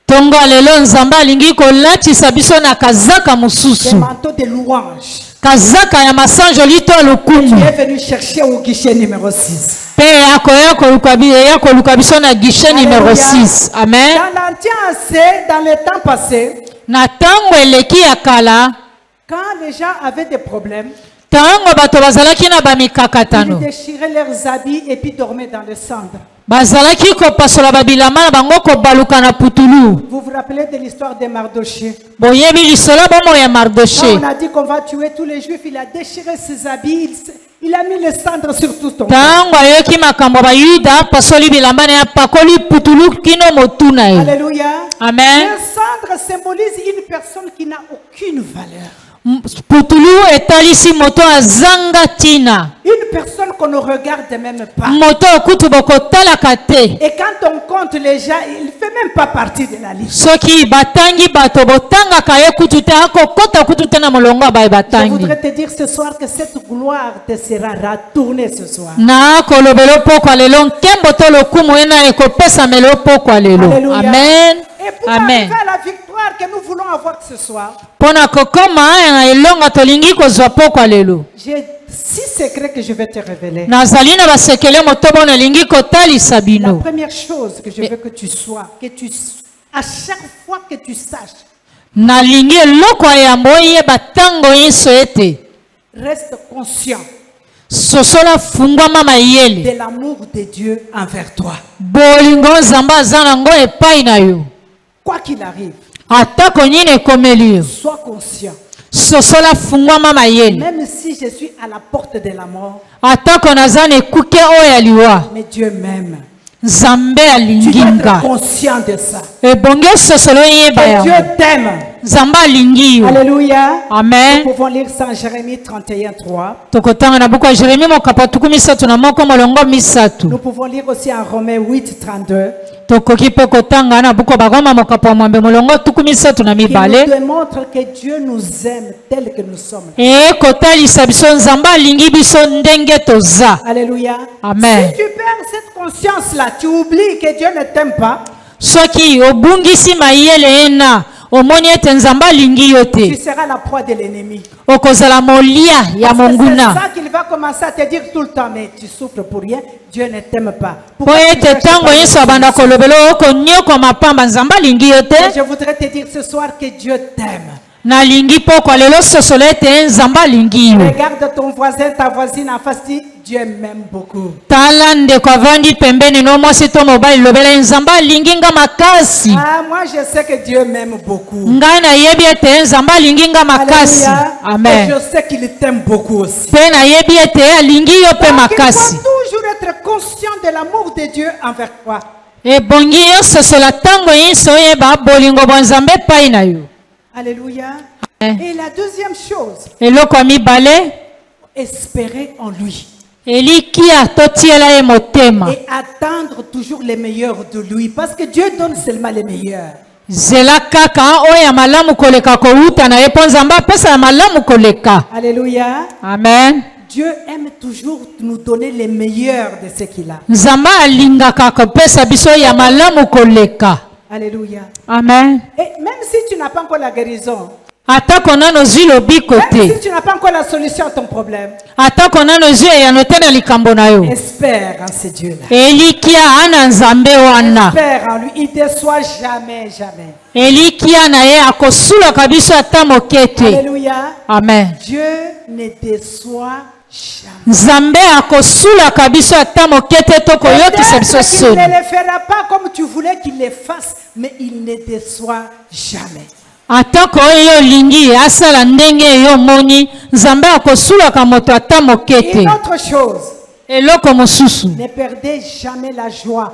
Tongo lelo nzambe alingi kolatisa biso na kazaka Des mosusu. manteaux de louange. Kazaka ya masanjoli to Tu lokumu. es venu chercher au guichet numéro 6. Pe akoya koluka biso na guichet numéro Alléluia. 6. Amen. Dans l'Ancien Ancien, dans le temps passé, Na tango eleki ya kala, quand les gens avaient des problèmes, tango bato bazalaki na ils bamikakatano. déchiraient leurs habits et puis dormaient dans les cendres. Bazalaki kopasola babilama na bango kobaluka na putulu. Vous vous rappelez de l'histoire de Mardoché? Boyebi lisolo bomo ya Quand Mardoché. on a dit qu'on va tuer tous les juifs, il a déchiré ses habits, il a mis les cendres sur tout son corps. Tango ayoki makambo bayuda pasoli bilamba na ya pakoli putulu kino motuna ye. Alléluia. Amen. Les cendres symbolisent une personne qui n'a aucune valeur. Putulu etalisi moto azanga tina. Une personne qu'on ne regarde même pas. moto okutu bokotalaka te. Et quand on compte les gens, il ne fait même pas partie de la liste. Soki batangi bato botangaka ye kutu te akokota kutu te na molongo baye Je batangi. voudrais te dire ce soir que cette gloire te sera retournée ce soir. Na kolobelo pokwa lelo nkembo to lokumu ena ekopesa melo pokwa lelo. Alléluia. Amen. Et pour Amen. arriver à la victoire que nous voulons avoir ce soir, Pona kokoma na elonga tolingi kozwa pokwa lelo. j'ai 6 secrets que je vais te révéler. Nazali na basekele motobo na lingi kotalisa La bino. première chose que je veux que tu sois, à chaque fois que tu saches, Na lingi eloko ya moye batango yeso ete. reste conscient Sosola fungwa mama yele. de l'amour de Dieu envers toi. Bolingo zamba zana ngo epai na yo. Quoi qu'il arrive, Atako nini komeli yo. sois conscient. Sosola fungwa mama yele. Même si je suis à la porte de la mort, Atako nazana ekuke oya liwa. mais Dieu m'aime. Nzambe Tu dois être alinginga. conscient de ça. Ebonge sosolo yeba Et ya. Dieu t'aime. Nzambe alingi yo. Alléluia. Amen. Nous pouvons lire ça en Jérémie 31:3. Tokotanga na buku ya Jeremie mokapa tuku misatu na moko molongo misatu. Nous pouvons lire aussi en Romains 8:32. Tokoki pe kotanga na buku bagoma mokapa wa mwambe molongo tuku misatu na Qui nous mibale. démontre que Dieu nous aime tel que nous sommes. E kotalisa biso nzambe alingi biso ndenge toza. Alléluia. Amen. Si tu perds cette conscience-là, tu oublies que Dieu ne t'aime pas, Soki obungisi mayele ena omoni ete nzambe alingi yo tu te. seras la proie de l'ennemi. Okozala molia ya Parce que c'est monguna. ça qu'il va commencer à te dire tout le temps, mais tu souffres pour rien, Dieu ne t'aime pas. Po Pourquoi tu ete cherches tango pas yesu une abanda solution? kolobela okonyokwa mapamba nzambe alingi yo Et te. je voudrais te dire ce soir que Dieu t'aime. Nalingi pokwa lelo sosolo ete nzambe alingi yo. Regarde ton voisin, ta voisine en face, dis, Dieu m'aime beaucoup. Tala ndeko avandi pembeni no mwasi to mobali lobela nzambe alingi nga makasi. Ah, moi je sais que Dieu m'aime beaucoup. Ngai nayebi ete nzambe alingi nga makasi. Alléluia. Et Amen. je sais qu'il t'aime beaucoup aussi. Pe nayebi ete alingi yo pe Donc, il makasi. faut toujours être conscient de l'amour de Dieu envers toi. Ebongi yo sosola tango nyonso oyeba bolingo bwa nzambe epai na yo. Alléluia. Amen. Et la deuxième chose, Eloko ya mibale espérer en lui. elikia totiela ye motema. Et attendre toujours les meilleurs de lui. Parce que Dieu donne seulement les meilleurs. Zela kaka oyo ya malamu koleka kouta na ye mpo nzambe apesa ya malamu koleka. Alléluia. Amen. Dieu aime toujours nous donner les meilleurs de ce qu'il a. Nzambe alingaka kopesa biso ya malamu koleka. Alléluia. Amen. Et même si tu n'as pas encore la guérison, Atako nano zwi lobiko même te. si tu n'as pas encore la solution à ton problème, Atako nano zwi eyano te na likambo na yo. espère en ce Dieu-là. Elikia ana nzambe wana. Espère en lui. Il ne déçoit jamais, jamais. Elikia na ye akosulaka biso ata moke te. Alléluia. Amen. Dieu ne déçoit jamais. Nzambe akosulaka biso ata moke te tokoyokisa biso Peut-être qu'il soni. ne le fera pas comme tu voulais qu'il le fasse, mais il ne déçoit jamais. Atako oyo olingi asala ndenge yo moni nzambe akosulaka moto ata moke te. Une autre chose, Eloko mosusu ne perdez jamais la joie.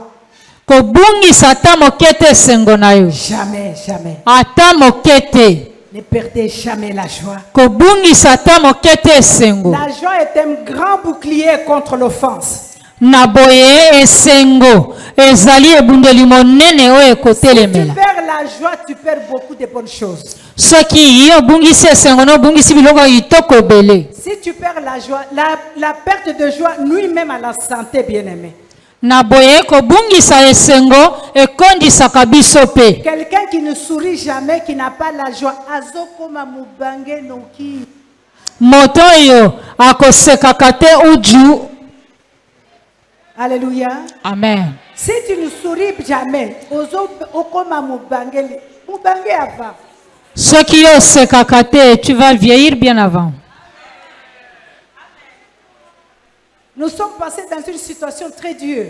kobungisa ata moke te esengo na yo. Jamais, jamais. Ata moke te Ne perdez jamais la joie. kobungisa ata moke te esengo. La joie est un grand bouclier contre l'offense. Na boye esengo ezali ebundeli monene oyo Si tu ekotelemela. perds la joie, tu perds beaucoup de bonnes choses. Soki yo obungisi esengo no obungisi biloko kitoko ebele. Si tu perds la joie, la perte de joie nuit même à la santé, bien-aimé. Na boye kobungisa esengo ekondisaka biso pe. Quelqu'un qui ne sourit jamais, qui n'a pas la joie, azokoma mubange noki. Moto oyo akosekaka te uju. Alléluia. Amen. Si tu ne souris jamais, okoma mubange avant. Soki yo osekaka te, tu vas vieillir bien avant. Nous sommes passés dans une situation très dure,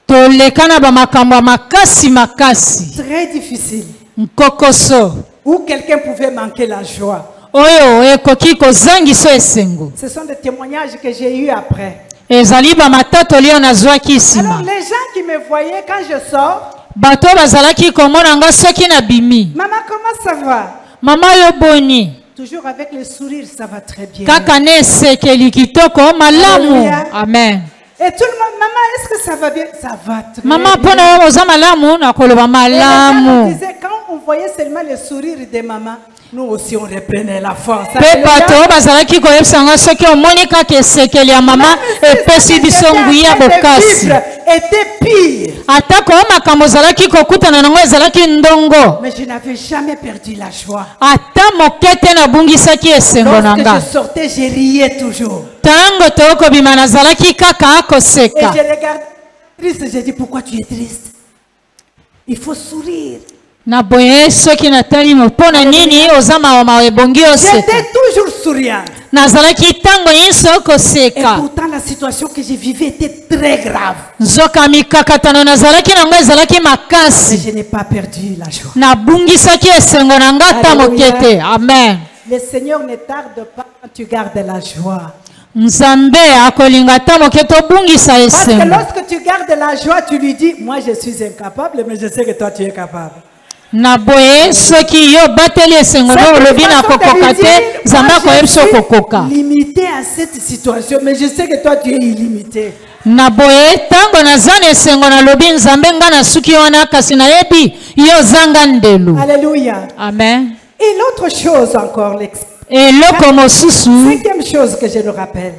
Toleka na bamakambo ya makasi makasi. très difficile, Nkokoso où quelqu'un pouvait manquer la joie. oyo ekoki kozangisa esengo. Ce sont des témoignages que j'ai eus après. Ezali bamatatoli oyo nazwaki Alors nsima. les gens qui me voyaient quand je sors, Bato bazalaki komona nga soki na bimi. maman, comment ça va? Mama yo boni. Toujours avec le sourire, ça va très bien. Kaka nesekeli kitoko malamu. Alléluia. Amen. Et tout le monde, maman, est-ce que ça va bien? Ça va très Mama bien. pona oza malamu na koloba Et les gens malamu. disaient, quand on voyait seulement le sourire de maman, nous aussi on reprenait la force. Pe bato bazalaki koyebisanga soki omoni kaka esekeli ya mama epesi biso nguya bokasi. Était pire. Atako makambo ozalaki kokutana nango ezalaki ndongo. Mais je n'avais jamais perdu la joie. Ata moke te nabungisaki esengo na Lorsque nga. je sortais, je riais toujours. Ntango tokobima nazalaki kaka Et akoseka. je regarde triste, j'ai dit, pourquoi tu es triste? Il faut sourire. Na boye soki natali mopona nini oza mawa ebongi oseka. J'étais toujours souriante. Nazalaki ntango nyonso Et okoseka. pourtant, la situation que je vivais était très grave. Nzoka mikakatano nazalaki nango ezalaki Mais makasi. je n'ai pas perdu la joie. Nabungisaki esengo na nga ata moke te. Amen. Le Seigneur ne tarde pas quand tu gardes la joie. Nzambe akolinga ata moke tobungisa Parce que esengo. lorsque tu gardes la joie, tu lui dis, moi je suis incapable, mais je sais que toi tu es capable. Na boye soki yo bateli esengo no olobi na kokoka te Nzambe akoyebisa okokoka. Limité à cette situation, mais je sais que toi tu es illimité. Na boye ntango naza na esengo nalobi Nzambe nga na suki wana kasi nayebi yo ozanga ndelu. Alléluia. Amen. Et l'autre chose encore, Eloko mosusu cinquième chose que je nous rappelle,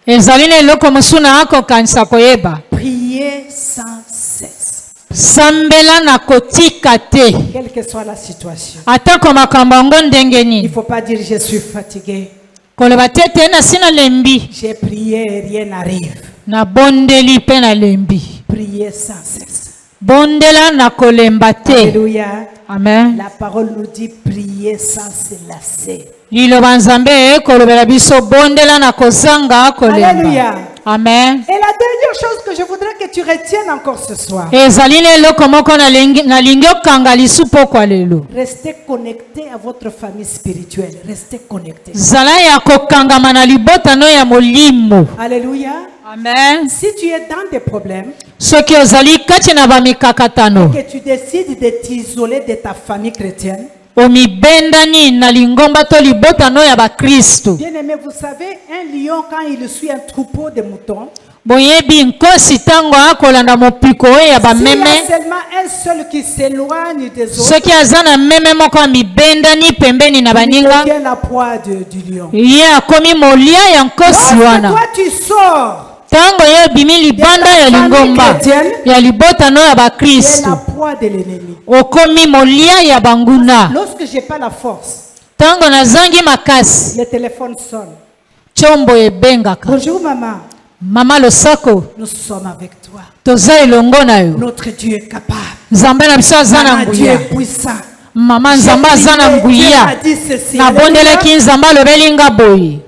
ezali na eloko mosusu na akokanisa koyeba. prier sans cesse. Sambela na kotika te. Quelle que soit la situation. Atako makambo yango ndenge Il ne nini. faut pas dire je suis fatigué. Koloba te te na sina lembi. J'ai prié et rien n'arrive. Na bondeli pe na lembi. Prier sans cesse. Bondela na kolemba te. Alléluia. Amen. La parole nous dit prier sans se lasser. Liloba Nzambe kolobela biso bondela na kozanga kolemba. Alléluia. Amen. Et la dernière chose que je voudrais que tu retiennes encore ce soir. Ezali na eloko moko nalingi okanga lisupu kwa lelo. Restez connectés à votre famille spirituelle. Restez connectés. Zala ya kokangama na libotano ya molimo. Alléluia. Amen. Si tu es dans des problèmes, Soki ozali kati na bamikakatano. que tu décides de t'isoler de ta famille chrétienne, Omibendani na lingomba to libotano ya bakristu. bien aimé, vous savez, un lion quand il suit un troupeau de moutons, Boyebi nkosi tango akolanda mopiko oyo ya s'il y bameme. a seulement un seul qui s'éloigne des autres, Soki aza na meme moko ya mibendani pembeni na il baninga. devient la proie du lion. Ye akomi molia ya nkosi Lorsque wana. toi tu sors, Tango ye bimi libanda ya lingomba ya libotano ya tu es bakristu. la proie de l'ennemi. Okomi molia ya banguna. Lorsque j'ai pas la force, Tango nazangi makasi. le téléphone sonne. Chombo ebengaka. Bonjour maman, Mama Losako. nous sommes avec toi. Toza elongo na yo. Notre Dieu est capable. Nzambe na biso aza na Maman, Dieu nguya. est puissant. Mama Nzambe aza na nguya. Nabondelaki Nzambe alobeli nga boye.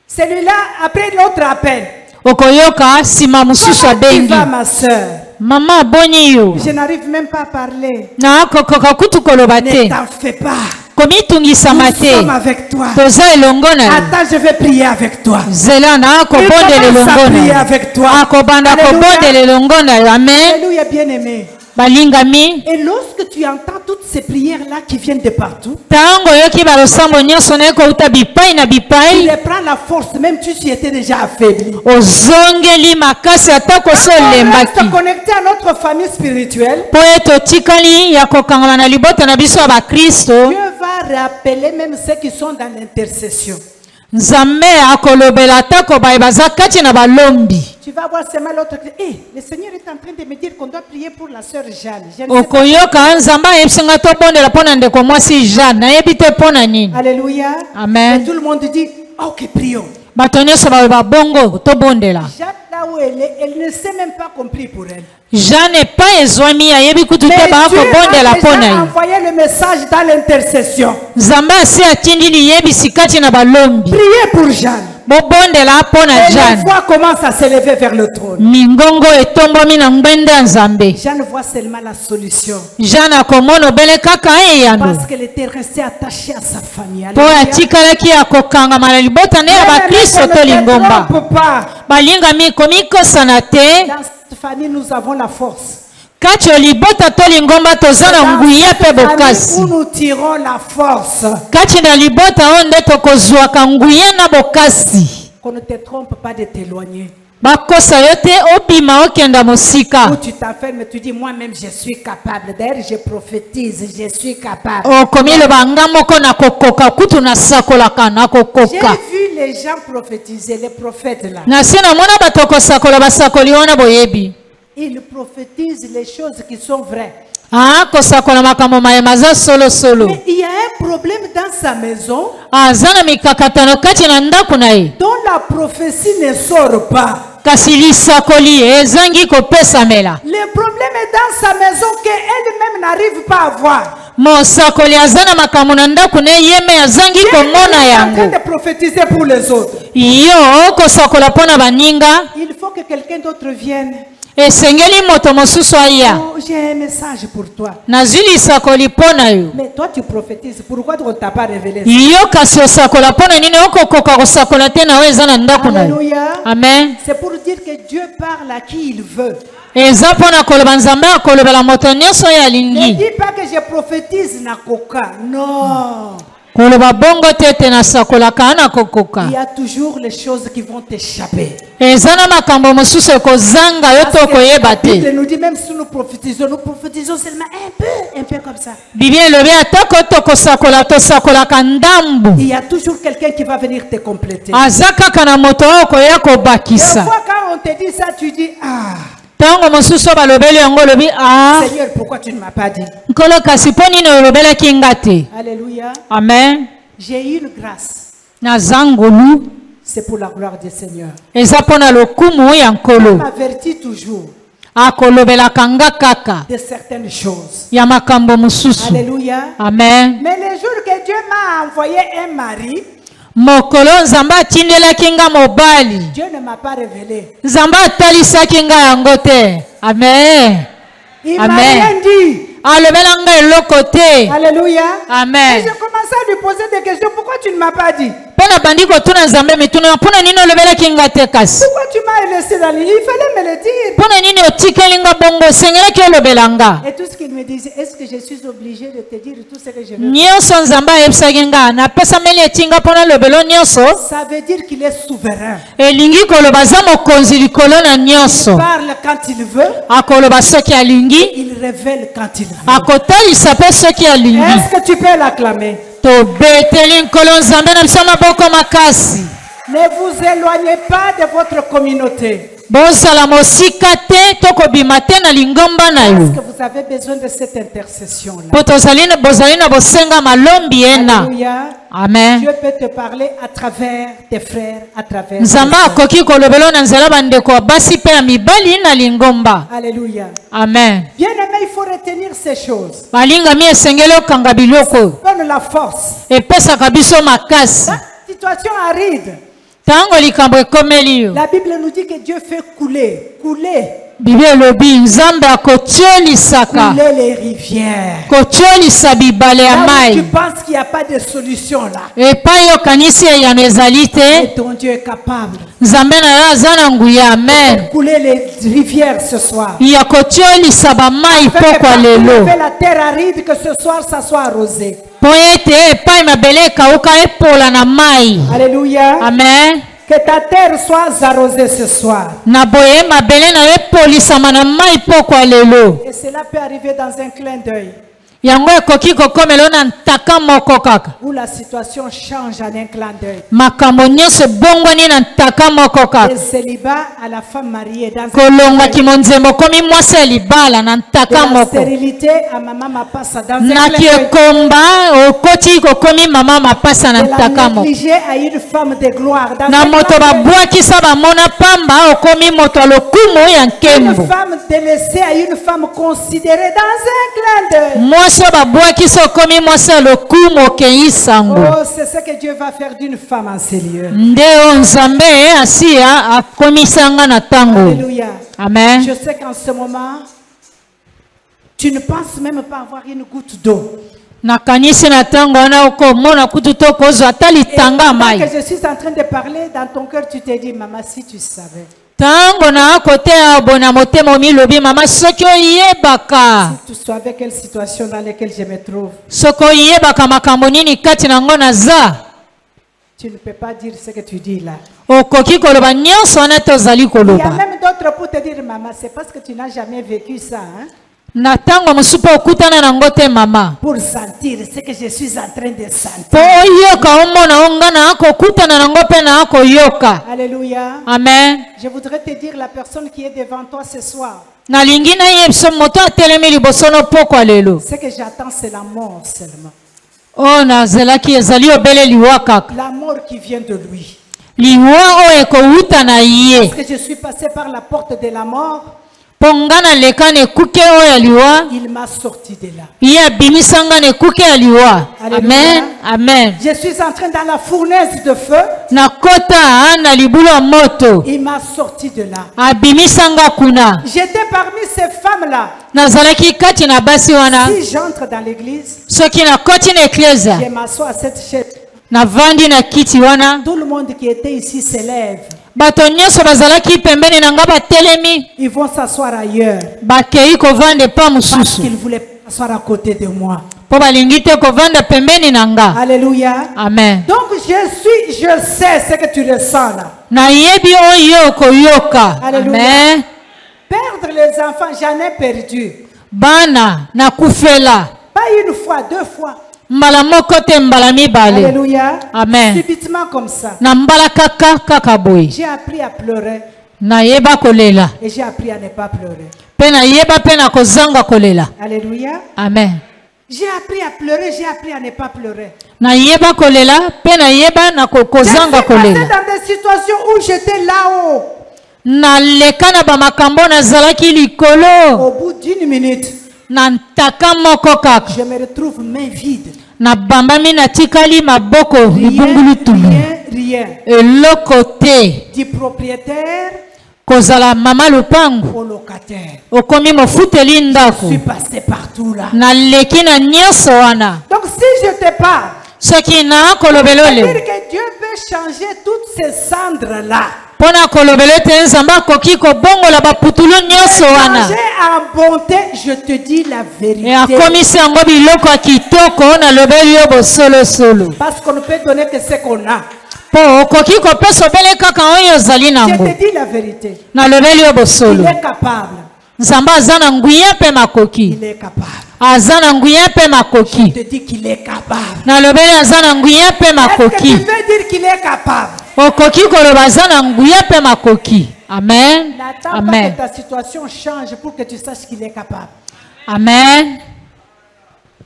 Celui-là, après l'autre appel. Okoyoka sima mususu Comment tu abengi. vas, ma soeur? Mama aboni yo. Je n'arrive même pas à parler. Na kokoka kutu koloba Ne te. t'en fais pas. Komitungisama Nous sommes te. avec toi. Toza elongo na yo. Attends, je vais prier avec toi. Zela na Il akobondela commence à elongo prier na yo. avec toi. Akobanda Alléluia. kobondela elongo na yo. Amen. Alléluia, bien-aimé. Balingami. Et lorsque tu entends toutes ces prières-là qui viennent de partout, Tango yoki balosambo nyonso na ekouta bipai na tu bipai. les prends la force, même si tu étais déjà affaibli. Ozongeli makasi atako so On lembaki. reste connecté à notre famille spirituelle. Po eto tikali ya kokangama na libota na biso ya bakristo. Dieu va rappeler même ceux qui sont dans l'intercession. Nzambe akolobela atako baye baza kati na balombi. Tu vas voir seulement l'autre qui dit, le Seigneur est en train de me dire qu'on doit prier pour la sœur Jeanne. Je ne sais pas. Okoyoka Nzambe ayebisinga tobondela mpo na ndeko mwasi Jeanne nayebi te mpo na nini. Alléluia. Amen. Et tout le monde dit, ok, prions. Bato nyonso bawe babongo tobondela. Jeanne, là où elle est, elle ne s'est même pas compris pour elle. Jeanne epai ezwami ayebi kutu Mais te Dieu bakobondela a mpo na déjà ye. envoyé le message dans l'intercession. Nzambe asi atindi liyebisi kati na balombi. Priez pour Jeanne. Bobondela mpo na Et la Jeanne. voix commence à s'élever vers le trône. Mingongo etombomi na ngwende ya Nzambe. Jeanne voit seulement la solution. Jeanne akomona obele kaka eyano. Parce qu'elle était restée attachée à sa famille. Po Alléluia. atikalaki ya kokangama na libota ne ya Bien-aimé, bakristo qu'on to ne se lingomba. trompe pas. Balingami komikosana te. Dans cette famille, nous avons la force. kati libota to lingomba tozana nguya pe bokasi où nous tirons la force. kati na libota onde tokozwaka nguya na bokasi Qu'on ne te trompe pas de t'éloigner. bakosa yo te obima okenda mosika Où tu t'enfermes, tu dis moi-même je suis capable. D'ailleurs je prophétise, je suis capable. okomi loba nga moko na kokoka kutu nasakolaka na J'ai kokoka vu les gens prophétiser, les prophètes là. na se namona bato kosakola basakoli wana boyebi Ils prophétisent les choses qui sont vraies. kosakola makambo mayema aza solosolo Mais il y a un problème dans sa maison aza na mikakatano kati na ndako na ye dont la prophétie ne sort pas. kasi lisakoli ezangi kopesamela Le problème est dans sa maison qu'elle-même n'arrive pas à voir. mosakoli aza na makambo na ndako na ye me azangi komona Elle est en train yango de prophétiser pour les autres. yo okosakola mpo na baninga Il faut que quelqu'un d'autre vienne. esengeli moto mosusu aya Oh, j'ai un message pour toi. nazwi lisakoli mpo na yo Mais toi tu prophétises. Pourquoi on ne t'a pas révélé ça? yo kasi osakola mpo na nini okokoka kosakola te na yo eza na ndako na yo Alléluia. amen C'est pour dire que Dieu parle à qui il veut. eza mpo na koloba nzambe akolobela moto nyonso oyo Ne alingi dis pas que je prophétise na koka. Non. koloba bongo te ete nasakolaka na kokoka Il y a toujours les choses qui vont t'échapper. eza na makambo mosusu ekozanga yo to koyeba La Bible te nous dit même si nous prophétisons seulement un peu comme ça. biblia elobi atako tokosakola tosakolaka ndambu Il y a toujours quelqu'un qui va venir te compléter. aza kaka na moto oyo koya Des kobakisa fois quand on te dit ça, tu dis ah ntango mosusu balobeli yango olobi Seigneur, pourquoi tu ne m'as pas dit? nkolo kasi mpo nini olobelaki nga te Alléluia. amen J'ai eu une grâce. naza ngolu C'est pour la gloire du Seigneur. eza mpo na lokumu ya Il nkolo m'avertit toujours akolobelaka nga kaka de certaines choses. ya makambo mosusu Alléluia. amen Mais les jours que Dieu m'a envoyé un mari, mokolo nzambe atindelaki nga mobali Dieu ne m'a pas révélé. nzambe atalisaki nga yango te amen Il m'a Amen. rien dit. alobela nga eloko te Alléluia. Et amen j'ai commencé à lui poser des questions. Pourquoi tu ne m'as pas dit? mpe nabandi kotuna nzambe mituna mpona nini olobelaki nga te kasi Pourquoi tu m'as laissé dans le lit? Il fallait me le dire. mpona nini otikeli nga bongo osengelaki olobela nga Et tout ce qu'il me disait, est-ce que je suis obligé de te dire tout ce que je veux? nyonso nzambe ayebisaki nga napesameli etinga mpona lobelo nyonso Ça veut dire qu'il est souverain. elingi koloba aza mokonzi likolo na Il nyonso parle quand il veut. akoloba soki alingi Il révèle quand il veut. akotalisa mpe soki alingi Est-ce que tu peux l'acclamer? tobeteli nkolo nzambe na biso maboko makasi Ne vous éloignez pas de votre communauté. bozala mosika te to kobima te na lingomba na Parce yo que vous avez besoin de cette intercession-là. mpo bozali na bosenga malombi ena Alléluia. amen Dieu peut te parler à travers tes frères, à travers tes nzambe sœurs. akoki kolobela na nzela bandeko ya basi mpe ya mibali na lingomba Alléluia. amen Bien aimé, il faut retenir ces choses. balingami esengeli okanga biloko Donne la force. epesaka biso makasi La situation aride. ntango likambo ekomeli yo La Bible nous dit que Dieu fait couler biblia elobi nzambe akotiolisaka les rivières. kotiolisa bibale ya Là où tu mai penses qu'il n'y a pas de solution là. epai okanisi eyano ezali te Et ton Dieu est capable nzambe na yo aza na nguya amen de couler les rivières ce soir. ya kotiolisa bamai pokwa lelo Fait la terre aride, que ce soir ça soit arrosé. mpo ete epai mabele ekauka epola na mai Alléluia. amen Que ta terre soit arrosée ce soir. na boye mabele na yo epolisama na mai pokwa lelo Et cela peut arriver dans un clin d'œil yango ekoki kokomela na ntaka moko kaka où la situation change en un clin d'œil. makambo nyonso ebongwani na ntaka moko kaka Le célibat à la femme mariée dans un kolongaki monzembo okomi mwasi ya libala na de ntaka la moko stérilité à maman mapassa dans un na clin d'œil. kiekomba okoti kokomi mama mapasa na De la ntaka moko négligée à une femme de gloire dans na un moto clin d'œil. babwakisa bamona pamba okomi moto ya lokumu ya nkembo Une femme délaissée à une femme considérée dans un clin d'œil. mwasi oyo babwakisa okomi mwasi ya lokumu okei sango Oh, c'est ce que Dieu va faire d'une femme en ces lieux. nde oyo nzambe asiya akomisanga na ntango Alléluia. amen Je sais qu'en ce moment, tu ne penses même pas avoir une goutte d'eau. nakanisi na ntango wana okomona kutu to kozwa ata Et litanga ya pendant mai que je suis en train de parler, dans ton cœur, tu te dis, maman, si tu savais. Tango na kote abona motema milobi mama soko yebaka. Si tu savais quelle situation dans laquelle je me trouve. Soko yebaka makambo nini kati na ngo naza. Tu ne peux pas dire ce que tu dis là. Okoki koloba nyonso wana tozali Il y a koloba. même d'autres pour te dire maman, c'est parce que tu n'as jamais vécu ça, hein? Na tango mosupo okutana na ngo te mama. Pour sentir ce que je suis en train de sentir. Po yoka omona onga na akokutana na ngo pe na akoyoka. Alléluia. Amen. Je voudrais te dire la personne qui est devant toi ce soir. Na lingi na yebso moto atelemi liboso no poko lelo. Ce que j'attends c'est la mort seulement. Oh na zelaki ezali obele liwa kaka. La mort qui vient de lui. Liwa o ekouta na ye. Parce que je suis passé par la porte de la mort. Pongana lekane kuke o ya liwa. Il m'a sorti de là. Ya bimisanga ne kuke ya liwa. Amen. Amen. Je suis entré dans la fournaise de feu. Na kota na libulo moto. Il m'a sorti de là. Abimisanga kuna. J'étais parmi ces femmes-là. Nazalaki kati na basi wana. Si j'entre dans l'église, Soki na koti na eklezia. je m'assois à cette chaise. Na vandi na kiti wana. Tout le monde qui était ici se lève. Bato nyonso bazalaki pembeni na nga batelemi. Ils vont s'asseoir ailleurs. Bakei kovanda pa Parce mususu. qu'ils voulaient s'asseoir à côté de moi. Po balingi te kovanda pembeni na nga. Alléluia. Amen. Donc je sais ce que tu ressens là. Na yebi oyo koyoka. Alléluia. Amen. Perdre les enfants, j'en ai perdu. Bana na kufela. Pas une fois, deux fois. Mbala moko te mbala mibale. Alléluia. Amen. Subitement comme ça. Na mbala kaka boy. J'ai appris à pleurer Na yeba kolela. et j'ai appris à ne pas pleurer. Pe na yeba pe na kozanga kolela. Alléluia. Amen. J'ai appris à pleurer, j'ai appris à ne pas pleurer. Na yeba kolela pe na yeba na J'ai kozanga passé kolela. dans des situations où j'étais là-haut. Na leka na bamakambo nazalaki likolo. Au bout d'une minute, Na ntaka moko kaka. je me retrouve main vide. Na bambami na tikali maboko libungulu tulu. Rien. Eloko te. Du propriétaire Kozala mama lupangu. au locataire. Okomi mofuteli Je ndako. suis passé partout là. Na leki na nyonso wana. Donc si je te parle, Soki na kolobelo c'est-à-dire leo. que Dieu veut changer toutes ces cendres là. Pona kolobelo te nzamba akoki kobongola baputulu nyonso wana. Changer en bonté, je te dis la E vérité. akomisi yango biloko ya kitoko na lobeli yo bosolosolo. Parce qu'on ne peut donner que ce qu'on a. Po okoki kopesa obele kaka oyo ozali Je nango. te dis la vérité. Na lobeli yo Il bosolo. est capable. Nzamba aza na nguya mpe makoki. Il est capable. Aza na nguya mpe Je makoki. te dis qu'il est capable. Na lobeli aza na nguya mpe Est-ce que tu makoki. veux dire qu'il est capable? Okoki koloba aza na nguya mpe makoki. Amen. N'attends pas Amen. que ta situation change pour que tu saches qu'il est capable. Amen.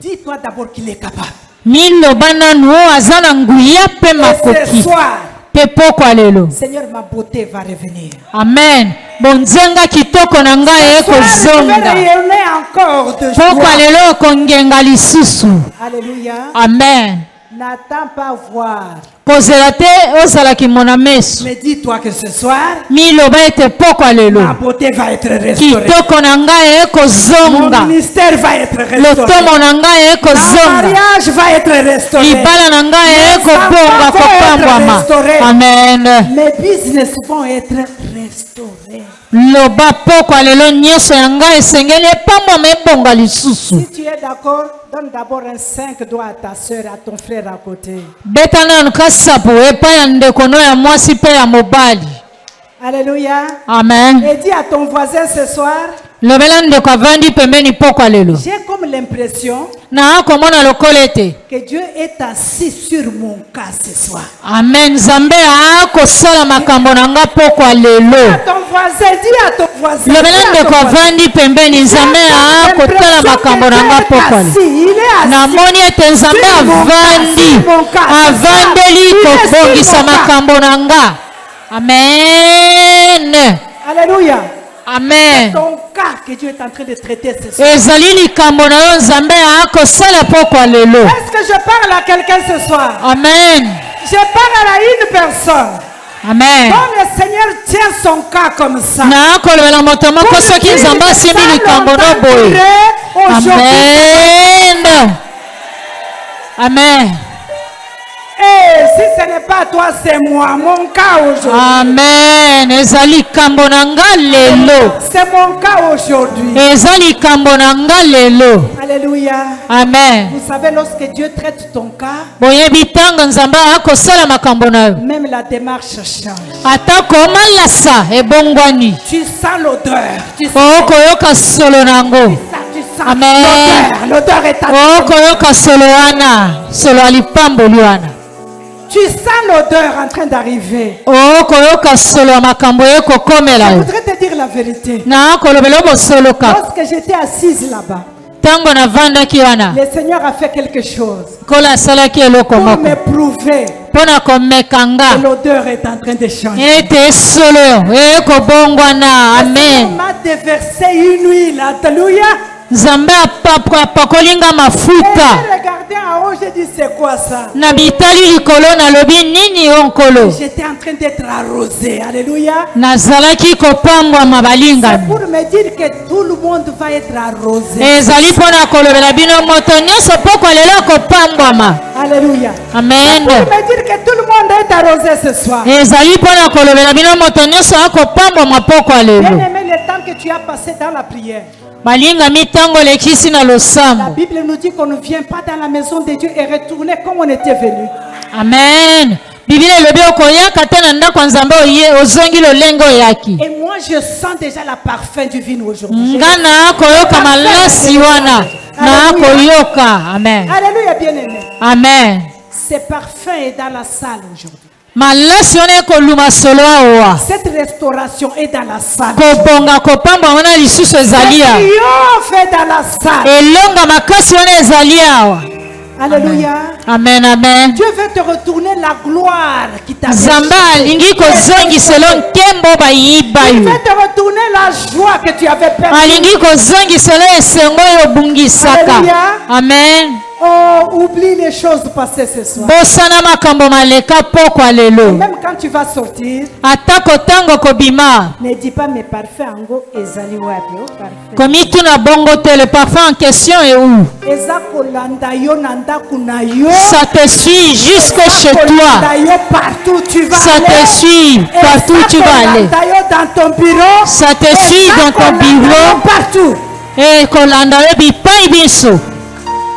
Dis-toi d'abord qu'il est capable. Miloba nanu aza na nguya mpe Et ce makoki. soir, Pe pokwa lelo. Seigneur, ma beauté va revenir. Amen. Bonzenga kitoko na ngai Ce soir, je vais ekozonga. rayonner encore de Pokwa joie. lelo okongenga lisusu. Alléluia. Amen. N'attends pas voir. Kozela te ozalaki mona meso. Mais dis-toi que ce soir, Miloba ete pokwa lelo. ma beauté va être restaurée. Kitoko na ngai Mon ekozonga. ministère va être restauré. Lotomo na ngai Mon ekozonga. mariage va être restauré. Libala na ngai ekobonga kopambwama. Amen. Mes business vont être restaurés. Loba pokwa lelo nyonso ya ngai esengeli epambwama ebonga lisusu. Si tu es d'accord, donne d'abord un 5 doigts à ta soeur, à ton frère à côté. Beta nanu kasapo epai ya ndeko no ya mwasi mpe ya mobali. Alléluia. Amen. Et dis à ton voisin ce soir, Lobela ndeko avandi pembeni pokwa lelo. j'ai comme l'impression Na akomona lokola ete. que Dieu est assis sur mon cas ce soir. Amen. Nzambe akosala makambo na nga pokwa lelo. À ton voisin, dis à ton voisin. dis Lobela à ton ndeko voisin. avandi pembeni nzambe akotala makambo na nga pokwa lelo. Il est assis. Namoni ete nzambe avandeli kobongisa makambo na nga. Amen. Alléluia. Amen. Ton cas que Dieu est en train de traiter ce soir. Ezali likambo na yo nzambe akosala pokwa lelo. Est-ce que je parle à quelqu'un ce soir? Amen. Je parle à une personne. Amen. Quand le Seigneur tient son cas comme ça. Na kolobela moto moko soki nzambe asimbi likambo no boye. Amen. Amen. Et si ce n'est pas toi, c'est moi, mon cas aujourd'hui. Amen. Ezali kambo na nga lelo. C'est mon cas aujourd'hui. Ezali kambo na nga lelo. Alléluia. Amen. Vous savez, lorsque Dieu traite ton cas, Boyebi tanga nzamba akosala makambo na yo. même la démarche change. Atako malasa ebongwani. Tu sens l'odeur. Tu sens, Okoyoka solo nango. tu sens Amen. l'odeur. L'odeur est à Okoyoka solo wana. Solo alipamboli wana. Tu sens l'odeur en train d'arriver. Okoyoka solo makambo ekokomela Je yo. voudrais te dire la vérité. Na kolobela bosoloka. Lorsque j'étais assise là-bas, Tango na vandaki wana. le Seigneur a fait quelque chose Kola salaki eloko pour moko. me prouver Pona komekanga. que l'odeur est en train de changer. Ete solo. Ekobongwana. On Amen. m'a déversé une huile. Alléluia. Nzambe apakolinga Et mafuta. j'ai regardé en haut, j'ai dit c'est quoi ça? Na bitali likolo na lobi nini onkolo. J'étais en train d'être arrosé. Alléluia. Nazalaki kopambwa mabalinga. C'est pour me dire que tout le monde va être arrosé. Ezali pona kolobela bino moto nyonso poko lelo kopambwama. Alléluia. Amen. C'est pour me dire que tout le monde est arrosé ce soir. Ezali pona kolobela bino moto nyonso akopambwama poko Bien lelo. aimé, le temps que tu as passé dans la prière. Balinga mitango lekisi na La losambo. Bible nous dit qu'on ne vient pas dans la maison de Dieu et retourner comme on était venu. Amen. Biblia elobi okoyaka te na ndako ya Nzambe ozongi lolenge oyaki. Et moi, je sens déjà la parfum du vin aujourd'hui. Nga na koyoka malasi wana. Na koyoka. Amen. Alléluia, bien-aimé. Amen. Ce parfum est dans la salle aujourd'hui. Malasi wana ekoluma solo awa. Cette restauration est dans la salle. Kobonga kopamba wana lisusu ezali awa. Triomphe est dans la salle. Elonga makasi wana ezali awa. Alléluia. Amen, amen. Dieu veut te retourner la gloire qui t'a Nzambe alingi kozongisela nkembo bayiba Il yo. veut te retourner la joie que tu avais perdue. Alingi kozongisela esengo oyo obungisaka. Alléluia. Amen. Oh, oublie les choses passées ce soir. Bosana makambo maleka pokwa lelo. Même quand tu vas sortir, Atako tango kobima. ne dis pas mes parfums ango ezali wapi oh parfum. Komi tuna bongo te, le parfum en question est où? Eza kolanda yo na ndaku na yo. Ça te suit jusque chez toi. Kolanda yo partout où tu vas Ça aller. te suit partout où tu vas aller. Kolanda yo dans ton bureau. Ça te suit dans ton bureau. Partout. Et kolanda yo bipai biso.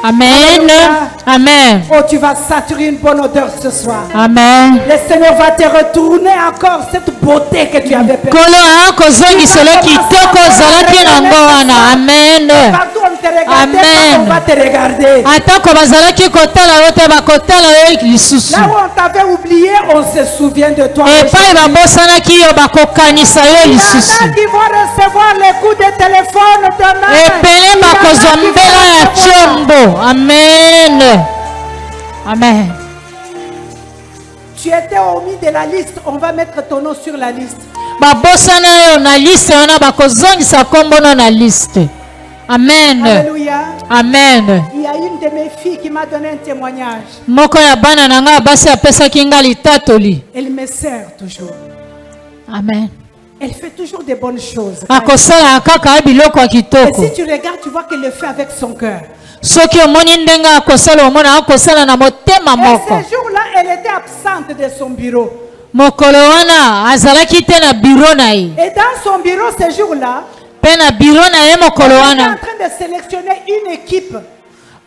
Amen. Alléluia. Amen. Oh, tu vas saturer une bonne odeur ce soir. Amen. Le Seigneur va te retourner encore cette beauté que tu avais perdue. Kolo akozongisela kitoko ozalaki nango wana. Amen. Partout on te regarde, Amen. on va te regarder. Atako bazalaki kotala yo te bakotala yo lisusu. Là où on t'avait oublié, on se souvient de toi. Epai babosanaki yo bakokanisa yo Il y en lisusu. a qui vont recevoir les coups de téléphone demain. Epele bakozwa mbela ya chombo. Amen. Amen. Tu étais au milieu de la liste, on va mettre ton nom sur la liste. Babosana yo na liste wana bakozongisa kombo na liste. Amen. Alléluia. Amen. Il y a une de mes filles qui m'a donné un témoignage. Moko ya bana na nga basi apesaki nga litatoli. Elle me sert toujours. Amen. Elle fait toujours des bonnes choses. Akosala kaka biloko ya Et kitoko. si tu regardes, tu vois qu'elle le fait avec son cœur. Soki omoni ndenge akosala omona akosala na motema Et moko. ce jour-là, elle était absente de son bureau. Mokolo wana azalaki te na biro na ye. Et dans son bureau, ce jour-là, Pe na biro na ye mokolo elle était en wana train de sélectionner une équipe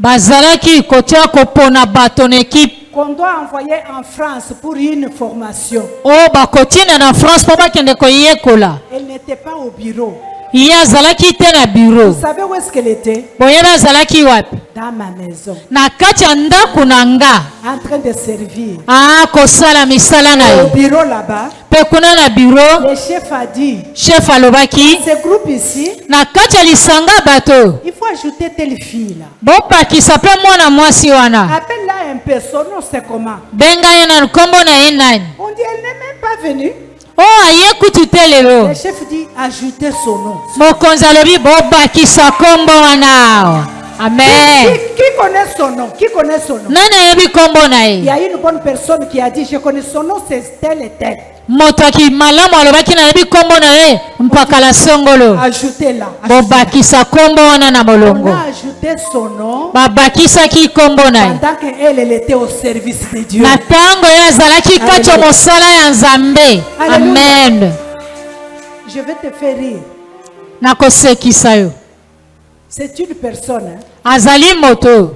bazalaki kotia kopona bato na ekipe qu'on doit envoyer en France pour une formation. oyo bakotina na France mpo bakende koyekola. Elle n'était pas au bureau. Ye azalaki te na biro. Vous savez où est-ce qu'elle était? Boyebi azalaki wapi? Dans ma maison, Na kati ya ndako na nga en train de servir. akosala misala na Au ye. bureau là-bas, Mpe kuna na biro le chef a dit, chef alobaki ce groupe ici, na kati ya lisanga bato oyo il faut ajouter telle fille là. bopakisa mpe mwana mwasi wana Appelle-la un peu, son nom c'est comment? benga ye na nkombo na ye nani. On dit, elle n'est même pas venue. oyo aye kutu te lelo. Le chef dit, ajoutez son nom. Mokonzi alobi bobakisa kombo wana awa. Amen. Qui connaît son nom? Qui connaît son nom? Nani ayebi kombo na Il y ye? a une bonne personne qui a dit, je connais son nom, c'est tel et tel. Moto akimalamu alobaki nayebi kombo na ye mpakala songolo. Ajoutez-la. Bobakisa kombo wana na On molongo. a ajouté gardé son nom babakisaki kombo na ye pendant qu'elle elle était au service de Dieu. na ntango ye azalaki kati ya mosala ya nzambe. Amen. Je vais te faire rire. Nakosekisa yo. C'est une personne Azali moto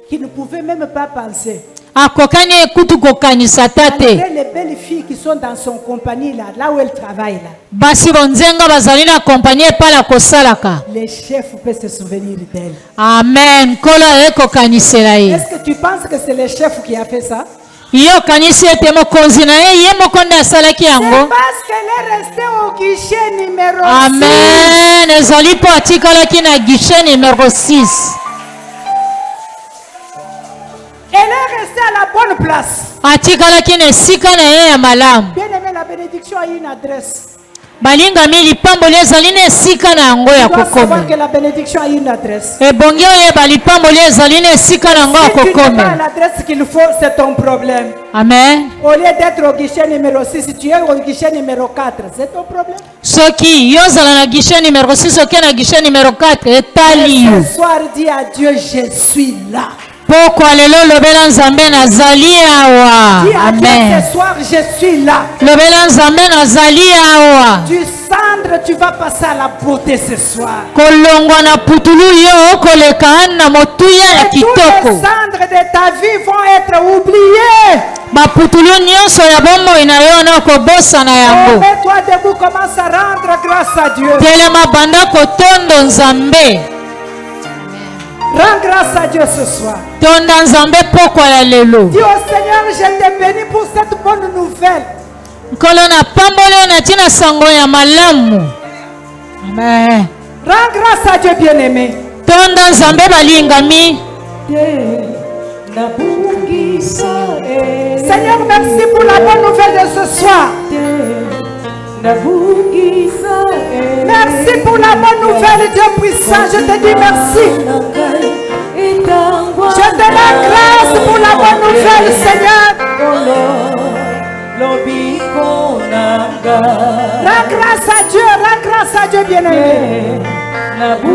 qui ne pouvait même pas penser. akokani ekutu kokanisa tate Les belles filles qui sont dans son compagnie là où elle travaille là. basi bonzenga bazali na kompanie epala kosalaka. Les chefs peuvent se souvenir d'elle. Amen. Nkolo ekokanisela ye. Est-ce que tu penses que c'est le chef qui a fait ça? Yo kanisi ete mokonzi na ye ye moko nde asalaki C'est yango. parce qu'elle est restée au guichet numéro 6. Amen. Ezali po atikalaki na guichet numéro 6. Elle est restée à la bonne place. Atikalaki na esika na ye ya malamu. Bien aimé, la bénédiction a une adresse. Balingami lipamboli ezali na esika na yango ya Tu dois savoir kokoma. que la bénédiction a une adresse. Ebongi oyeba lipamboli ezali na esika na yango ya Si tu n'as pas kokoma. l'adresse qu'il faut, c'est ton problème. Amen. Au lieu d'être au guichet numéro 6, si tu es au guichet numéro 4, c'est ton problème. Soki yo ozala na guichet numéro 6 oke na guichet numéro 4 etali yo. Ce soir, dis à Dieu, je suis là. Pokwa lelo lobela nzambe nazali awa. Dis à Dieu, Amen. ce soir, je suis là. Lobela nzambe nazali awa. Du cendre, tu vas passer à la beauté ce soir. Kolongwa na putulu yo koleka na motuya ya Et tous les kitoko. cendres de ta vie vont être oubliées. Baputulu nyonso ya bomoi na yo na kobosana Oh, yango. mets-toi debout, commence à rendre grâce à Dieu. Telema banda kotondo nzambe. Rends grâce à Dieu ce soir. Tonda nzambe pokwa ya lelo. Dis au Seigneur, je te bénis pour cette bonne nouvelle. Nkolo na pambole na tina sango ya malamu. Amen. Rends grâce à Dieu, bien-aimé. Tonda nzambe balingami. Seigneur, merci pour la bonne nouvelle de ce soir. Merci pour la bonne nouvelle, Dieu puissant. Je te dis merci. Je te rends grâce pour la bonne nouvelle, Seigneur. Rends grâce à Dieu, bien-aimé. Rends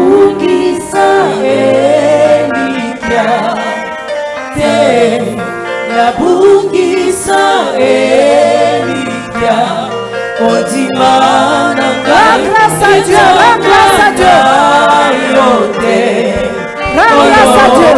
grâce à Dieu, rends grâce à Dieu. Rends grâce à Dieu.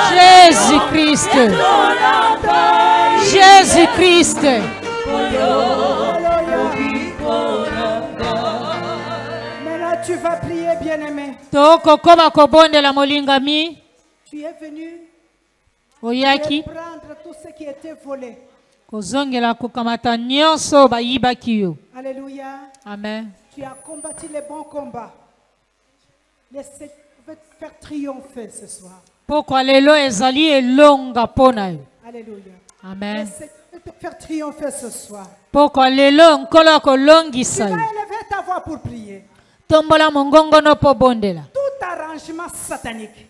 Jésus-Christ. Jésus-Christ. Maintenant, tu vas prier, bien-aimé. Toko koma kobondela molingami. Tu es venu Oyaki. prendre tout ce qui était volé. Kozongela kukamata nyonso bayibaki yo. Alléluia. Amen. Tu as combattu les bons combats. Laissez faire triompher ce soir. Pokwa lelo ezali elonga pona yo. Alléluia. Amen. Laissez faire triompher ce soir. Pokwa lelo nkolo Tu kolongisa vas yo. élever ta voix pour prier. Tombola mongongo no po bondela. Tout arrangement satanique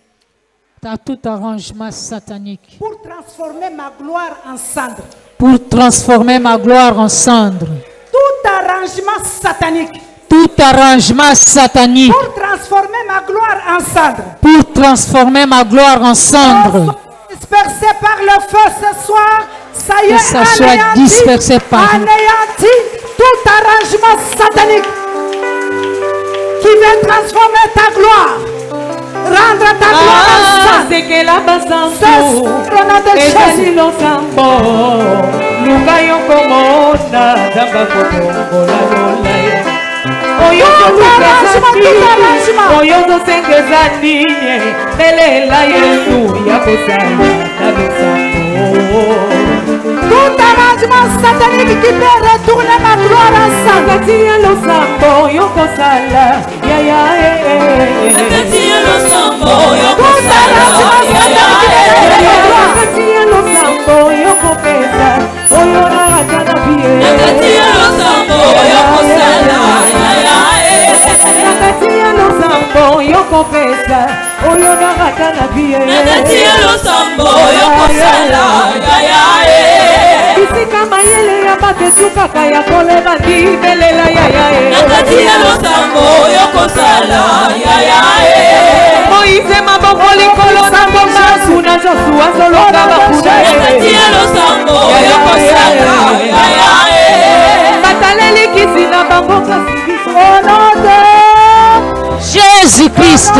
T'as tout arrangement satanique pour transformer ma gloire en cendre. pour transformer ma gloire en cendre. Tout arrangement satanique Tout arrangement satanique pour transformer ma gloire en cendre. pour transformer ma gloire en cendre. Dispersé par le feu ce soir, ça y est, Que ça soit dispersé par anéanti tout arrangement satanique qui vient transformer ta gloire, rendre ta gloire en cendre. C'est que la C'est basanto au nom de ezali Jésus. losambo luka yo komona nzamba kotongola lolai oyo oyo tozosengeza nini belela yesu ya kosala na losambo Tout arrangement satanique qui peut retourner ma gloire en sang. Nakatia losambo yokosala ya ya Nakatia losambo Tout arrangement satanique qui peut retourner ma gloire. Nakatia losambo yokopesa oyo nakatana pie. Nakatia losambo yokosala ya ya Nakatia losambo yokopesa oyo nakatana pie. Nakatia losambo yokosala ya ya Bisika mayele ya batesukaka ya koleba ndibelela ya ya Nakatia losambo yokosala ya ya Moise maboko likolo na ngomba kuna Joshua zolonga bakuna Nakatia losambo yokosala ya ya bataleli kisi na bango kasi Au nom de Jésus-Christ.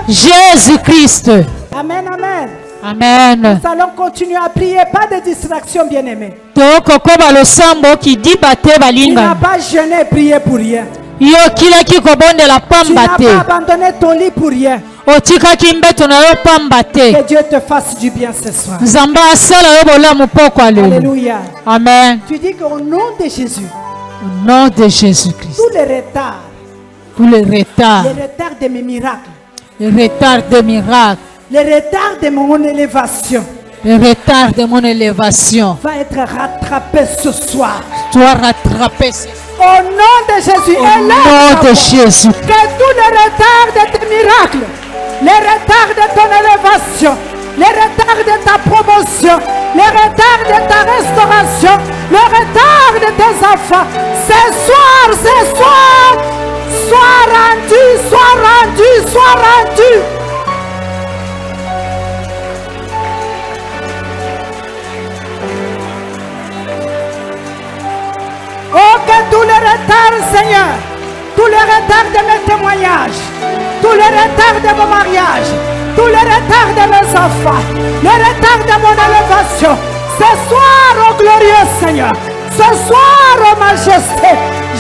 Jésus-Christ. Amen, amen. Amen. Nous allons continuer à prier, pas de distraction, bien-aimé. Tokokoba losambo ki dibate Tu n'as balinga. pas jeûné et prié pour rien. Yo kila ki kobonde la Tu n'as pamba te. pas abandonné ton lit pour rien. Otika ki mbeto na yo pamba te. Que Dieu te fasse du bien ce soir. Nzamba asala yo bolamu poko lelo. Alléluia. Amen. Tu dis qu'au nom de Jésus, Au nom de Jésus-Christ. tous les retards, Pour le retard. les retards de mes miracles, Le retard de miracle. les retards de mon élévation, Le retard de mon élévation. va être rattrapé ce soir. Toi rattraper Au nom de Jésus, au nom de Jésus. que tous les retards de tes miracles, les retards de ton élévation, les retards de ta promotion, les retards de ta restauration, les retards de tes enfants, ce soir, sois rendu, sois rendu, sois rendu. Oh, que tous les retards, Seigneur, tous les retards de mes témoignages, tous les retards de mon mariage, tous les retards de mes enfants, les retards de mon élévation, ce soir, oh glorieux Seigneur, ce soir, oh majesté,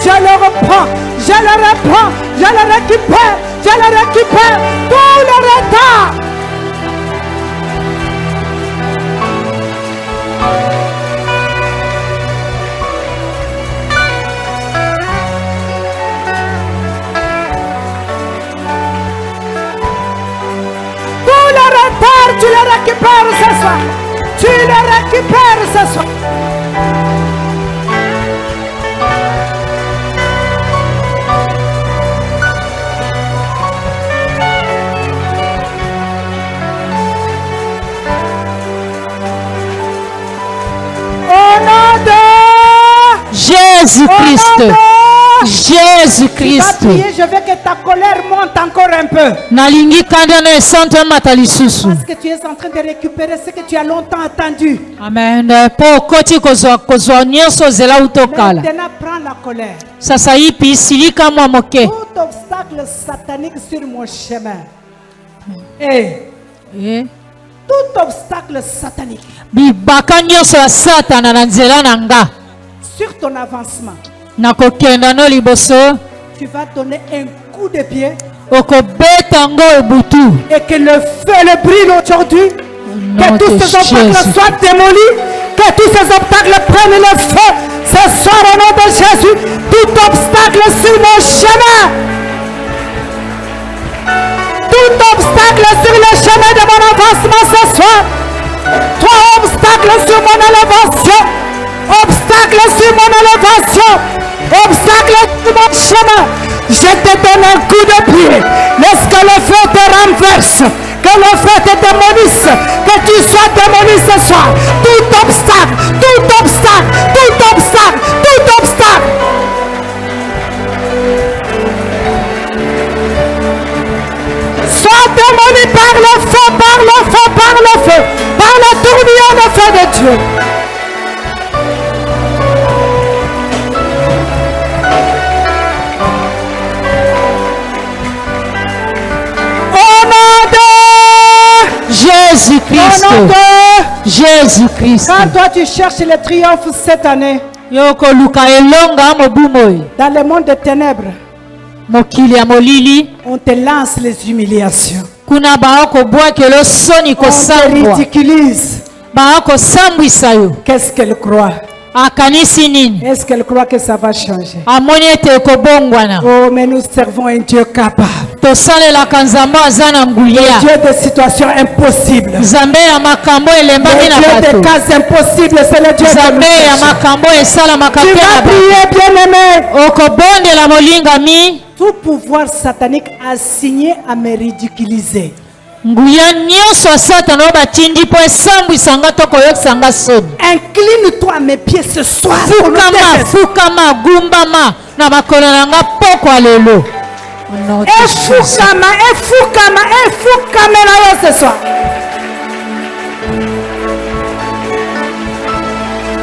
je le reprends, je le reprends, je le récupère, tous les retards. Tu le récupères ce soir. Tu le récupères ce soir. Au nom de Jésus-Christ. Jésus-Christ. Tu vas prier, je veux que ta colère monte encore un peu. Nalingi kanda na esante matalisusu. Parce que tu es en train de récupérer ce que tu as longtemps attendu. Amen. Po koti kozwa nyonso zela utokala. Maintenant, prends la colère. Sasa ipi silika mwa moke. Tout obstacle satanique sur mon chemin. Et tout obstacle satanique Bibaka nyonso ya satana na nzela na nga. sur ton avancement. Nakokenda no liboso. Tu vas donner un coup de pied Okobeta ngo ebutu. et que le feu le brûle aujourd'hui. Que tous ces obstacles soient démolis. Que tous ces obstacles prennent le feu. Ce soir au nom de Jésus. Tout obstacle sur mon chemin. Tout obstacle sur le chemin de mon avancement ce soir. Toi obstacle sur mon élévation. Obstacle sur mon élévation. Obstacle sur mon chemin. Je te donne un coup de pied. Laisse que le feu te renverse. Que le feu te démolisse. Que tu sois démoli ce soir. Tout obstacle. Tout obstacle. Tout obstacle. Tout obstacle. Sois démoli par le feu. Par le feu. Par le feu. Par le tourbillon de feu de Dieu. Jésus-Christ. Jésus-Christ. Quand toi tu cherches le triomphe cette année Yoko luka elonga mobumoy. dans le monde des ténèbres, Mokili ya molili. on te lance les humiliations. Kuna baoko bwakelo soni On te kosambwa. ridiculise. Qu'est-ce qu'elle croit? Est-ce qu'elle croit que ça va changer? Oh, mais nous servons un Dieu capable. Le Dieu de situations impossibles. Le Dieu de cas impossibles, c'est le Dieu de tu vas prier, bien-aimé. Tout pouvoir satanique assigné à me ridiculiser. Incline-toi à mes pieds ce soir. Ce soir.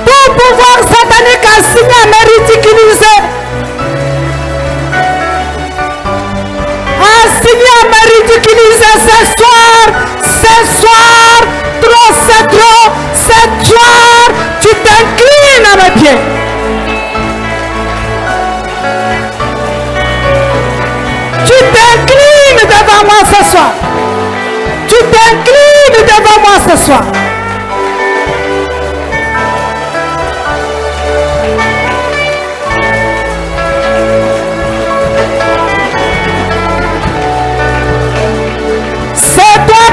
Tout pouvoir satanique assigné à me ridiculiser. Assigné à me ridiculiser ce soir, trop c'est trop, ce soir, tu t'inclines à mes pieds. Tu t'inclines devant moi ce soir. Tu t'inclines devant moi ce soir.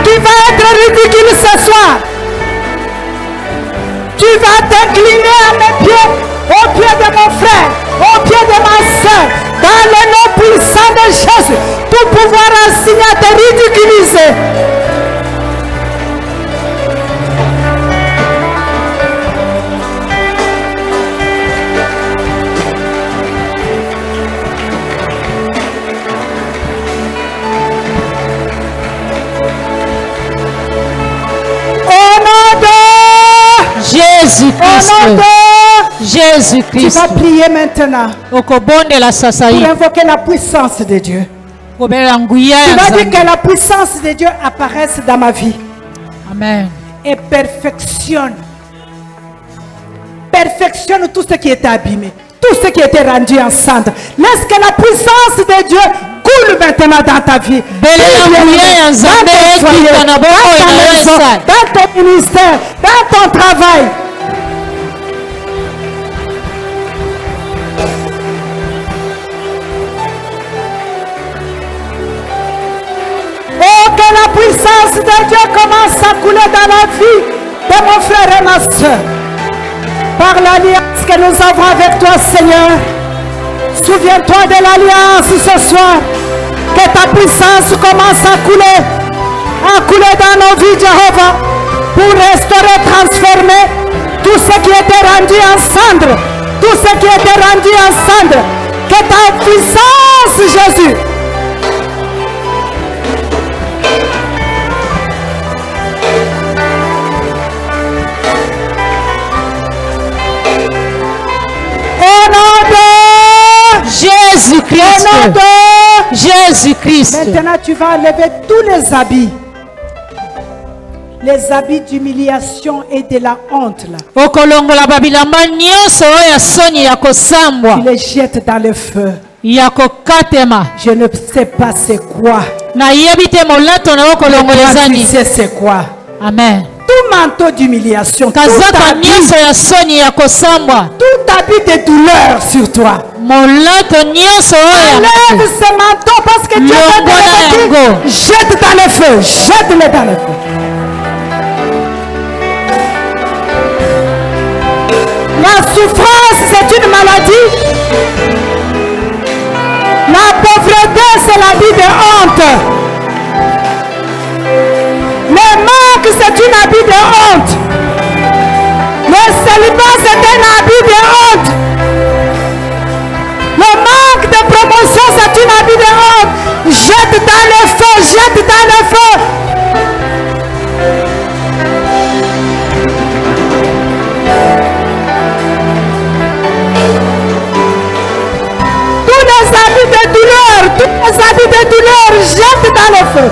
Tu vas être ridicule ce soir. Tu vas t'incliner à mes pieds, aux pieds de mon frère, aux pieds de ma soeur, dans le nom puissant de Jésus. Tout pouvoir assigner à te ridiculiser. Jésus-Christ. Jésus-Christ. Tu vas prier maintenant pour invoquer la puissance de Dieu. Tu vas dire que la puissance de Dieu apparaisse dans ma vie. Amen. Et perfectionne tout ce qui était abîmé, tout ce qui était rendu en cendre. Laisse que la puissance de Dieu coule maintenant dans ta vie. Dans ton ministère, dans ton travail. Oh, que la puissance de Dieu commence à couler dans la vie de mon frère et ma soeur. Par l'alliance que nous avons avec toi, Seigneur. Souviens-toi de l'alliance ce soir. Que ta puissance commence à couler dans nos vies, Jéhovah, pour restaurer, transformer tout ce qui était rendu en cendre. Tout ce qui était rendu en cendre. Que ta puissance, Jésus, Jésus-Christ. Jésus-Christ. Maintenant, tu vas enlever tous les habits d'humiliation et de la honte là. Tu les jettes dans le feu. Je ne sais pas c'est quoi. Je sais c'est quoi. Amen. Tout manteau d'humiliation, tout habit de douleur sur toi. Enlève ce manteau parce que Dieu va te dire, jette dans le feu, jette-le dans le feu. La souffrance, c'est une maladie. La pauvreté, c'est la vie de honte. Le manque, c'est une habit de honte. Le célibat, c'est un habit de honte. Le manque de promotion, c'est une habit de honte. Jette dans le feu, jette dans le feu. Tous les habits de douleur, jette dans le feu.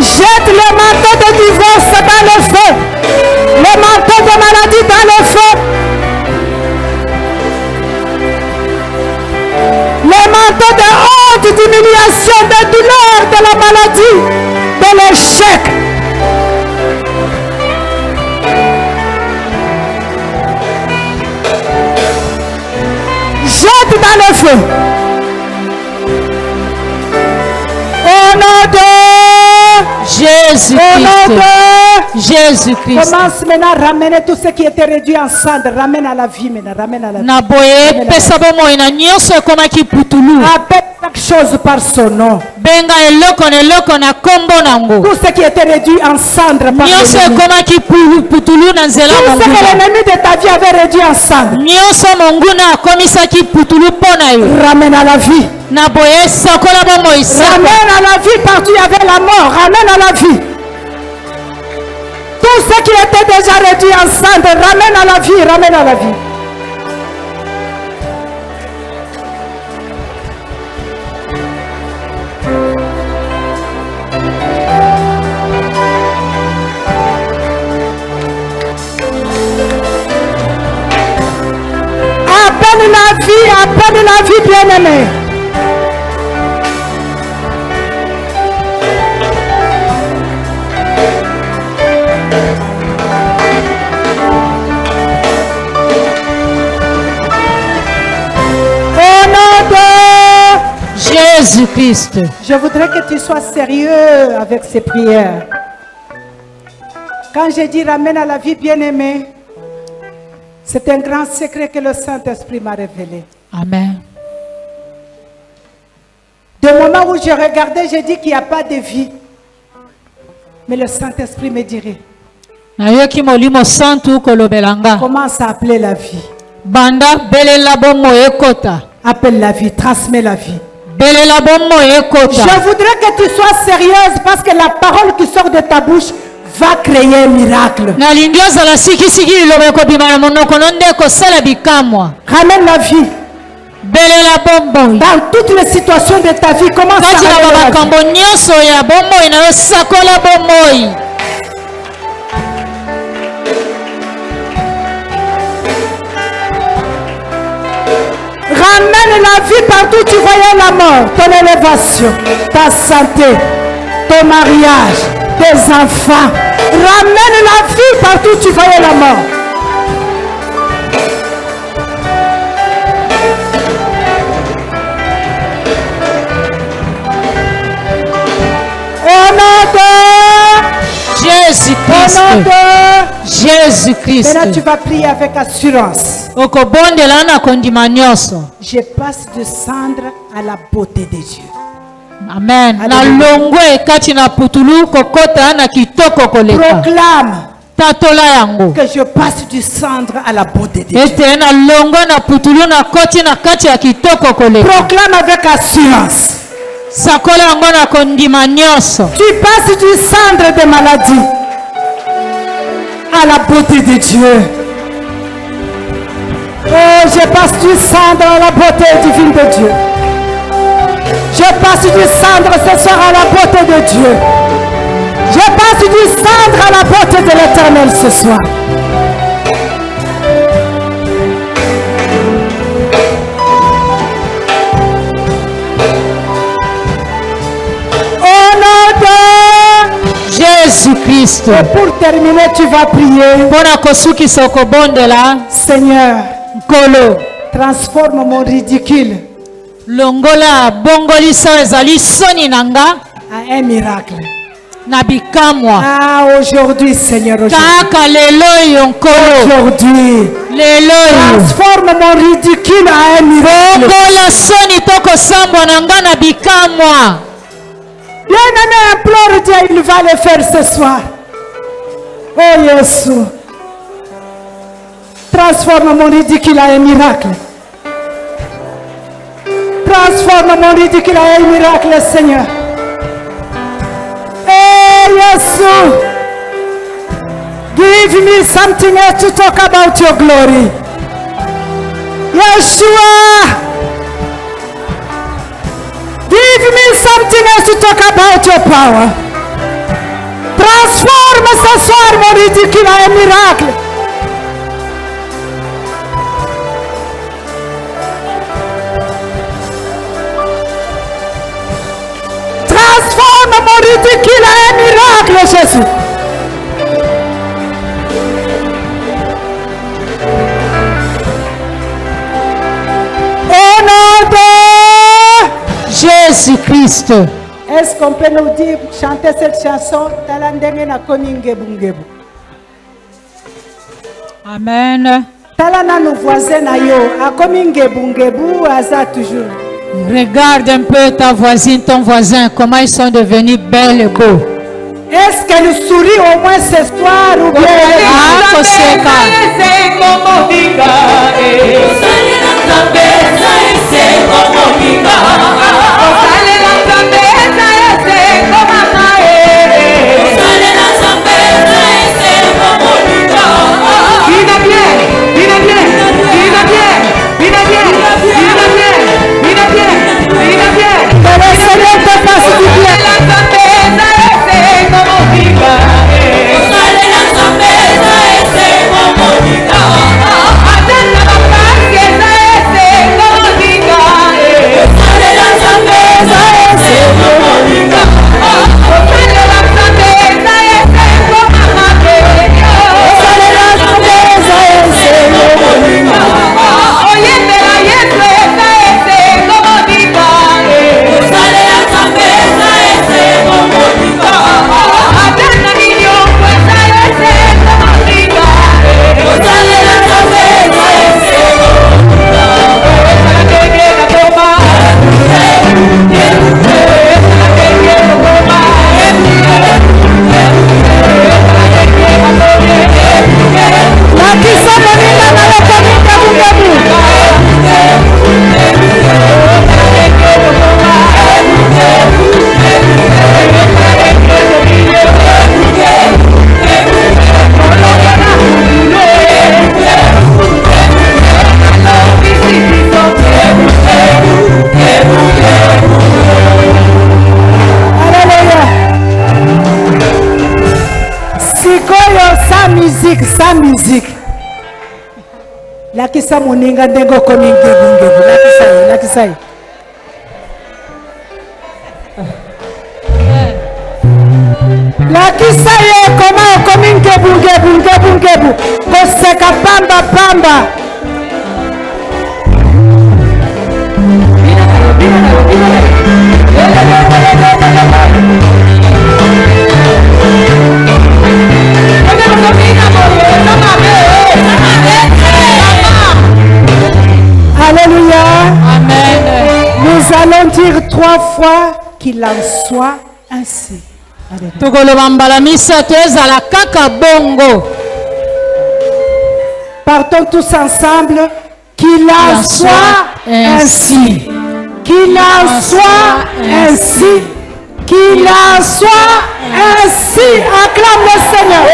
Jette le manteau de divorce dans le feu. Le manteau de maladie dans le feu. Le manteau de honte, d'humiliation, de douleur, de la maladie, de l'échec. Jette dans le feu. Au nom de Jésus-Christ. Commence maintenant à ramener tout ce qui était réduit en cendres. Ramène à la vie maintenant. Ramène à la vie. Appelle chaque chose par son nom. Tout ce qui était réduit en cendres par l'ennemi. Tout ce que l'ennemi de ta vie avait réduit en cendres. Ramène à la vie. Ramène à la vie partout il y avait la mort. Ramène à la vie. Tout ce qui était déjà réduit en cendres, ramène à la vie, ramène à la vie. Appelle la vie bien-aimée. Jésus-Christ. Je voudrais que tu sois sérieux avec ces prières. Quand j'ai dit ramène à la vie bien-aimée, c'est un grand secret que le Saint-Esprit m'a révélé. Amen. Du moment où je regardais, j'ai dit qu'il n'y a pas de vie. Mais le Saint-Esprit me dirait, commence à appeler la vie. Appelle la vie, transmets la vie. Je voudrais que tu sois sérieuse parce que la parole qui sort de ta bouche va créer un miracle. Ramène la vie. Dans toutes les situations de ta vie, commence à ramener la vie. Ramène la vie partout où tu voyais la mort, ton élévation, ta santé, ton mariage, tes enfants. Ramène la vie partout où tu voyais la mort. Au nom de Jésus-Christ. Au nom de Jésus-Christ. Maintenant tu vas prier avec assurance. Je passe de cendre à la beauté de Dieu. Amen. Proclame que je passe du cendre à la beauté de Dieu. Proclame avec assurance. Tu passes du cendre de maladie à la beauté de Dieu. Oh, je passe du cendre à la beauté divine de Dieu. Je passe du cendre ce soir à la beauté de Dieu. Je passe du cendre à la beauté de l'Éternel ce soir. Au nom de Jésus-Christ. Et pour terminer, tu vas prier. Seigneur, transforme mon ridicule longola bongolisa ezali soni nanga à un miracle. nabikamwa. Ah, aujourd'hui, Seigneur, Kaka lelo yonkolo. aujourd'hui, transforme mon ridicule à un miracle. Bongola soni toko sambo nanga nabikamwa. Bien-aimé, implore Dieu, il va le faire ce soir. Oh Jésus, transforme mon ridicule à un miracle. Transforme mon ridicule à un miracle, Seigneur. Hey, Jésus, give me something else to talk about your glory. Yeshua, give me something else to talk about your power. Transform Transforme ce soir mon ridicule en un miracle. Transforme mon ridicule en un miracle, Jésus. Au nom de Jésus-Christ. Est-ce qu'on peut nous dire, chanter cette chanson? Talandenge na komingebu ngebu. Amen. Talana nos voisins na yo, a komingebu ngebu aza toujours. Regarde un peu ta voisine, ton voisin, comment ils sont devenus belles et beaux. Est-ce qu'elle sourit au moins ce soir ou bien sans musique. Lakisa moninga ndengo komingebu. Lakisa. Lakisa ye koma komingebu. Koseka pamba. Alléluia. Amen. Nous allons dire 3 fois qu'il en soit ainsi. Partons tous ensemble. Qu'il en soit ainsi. Qu'il en soit ainsi. Qu'il en soit ainsi. Acclame le Seigneur.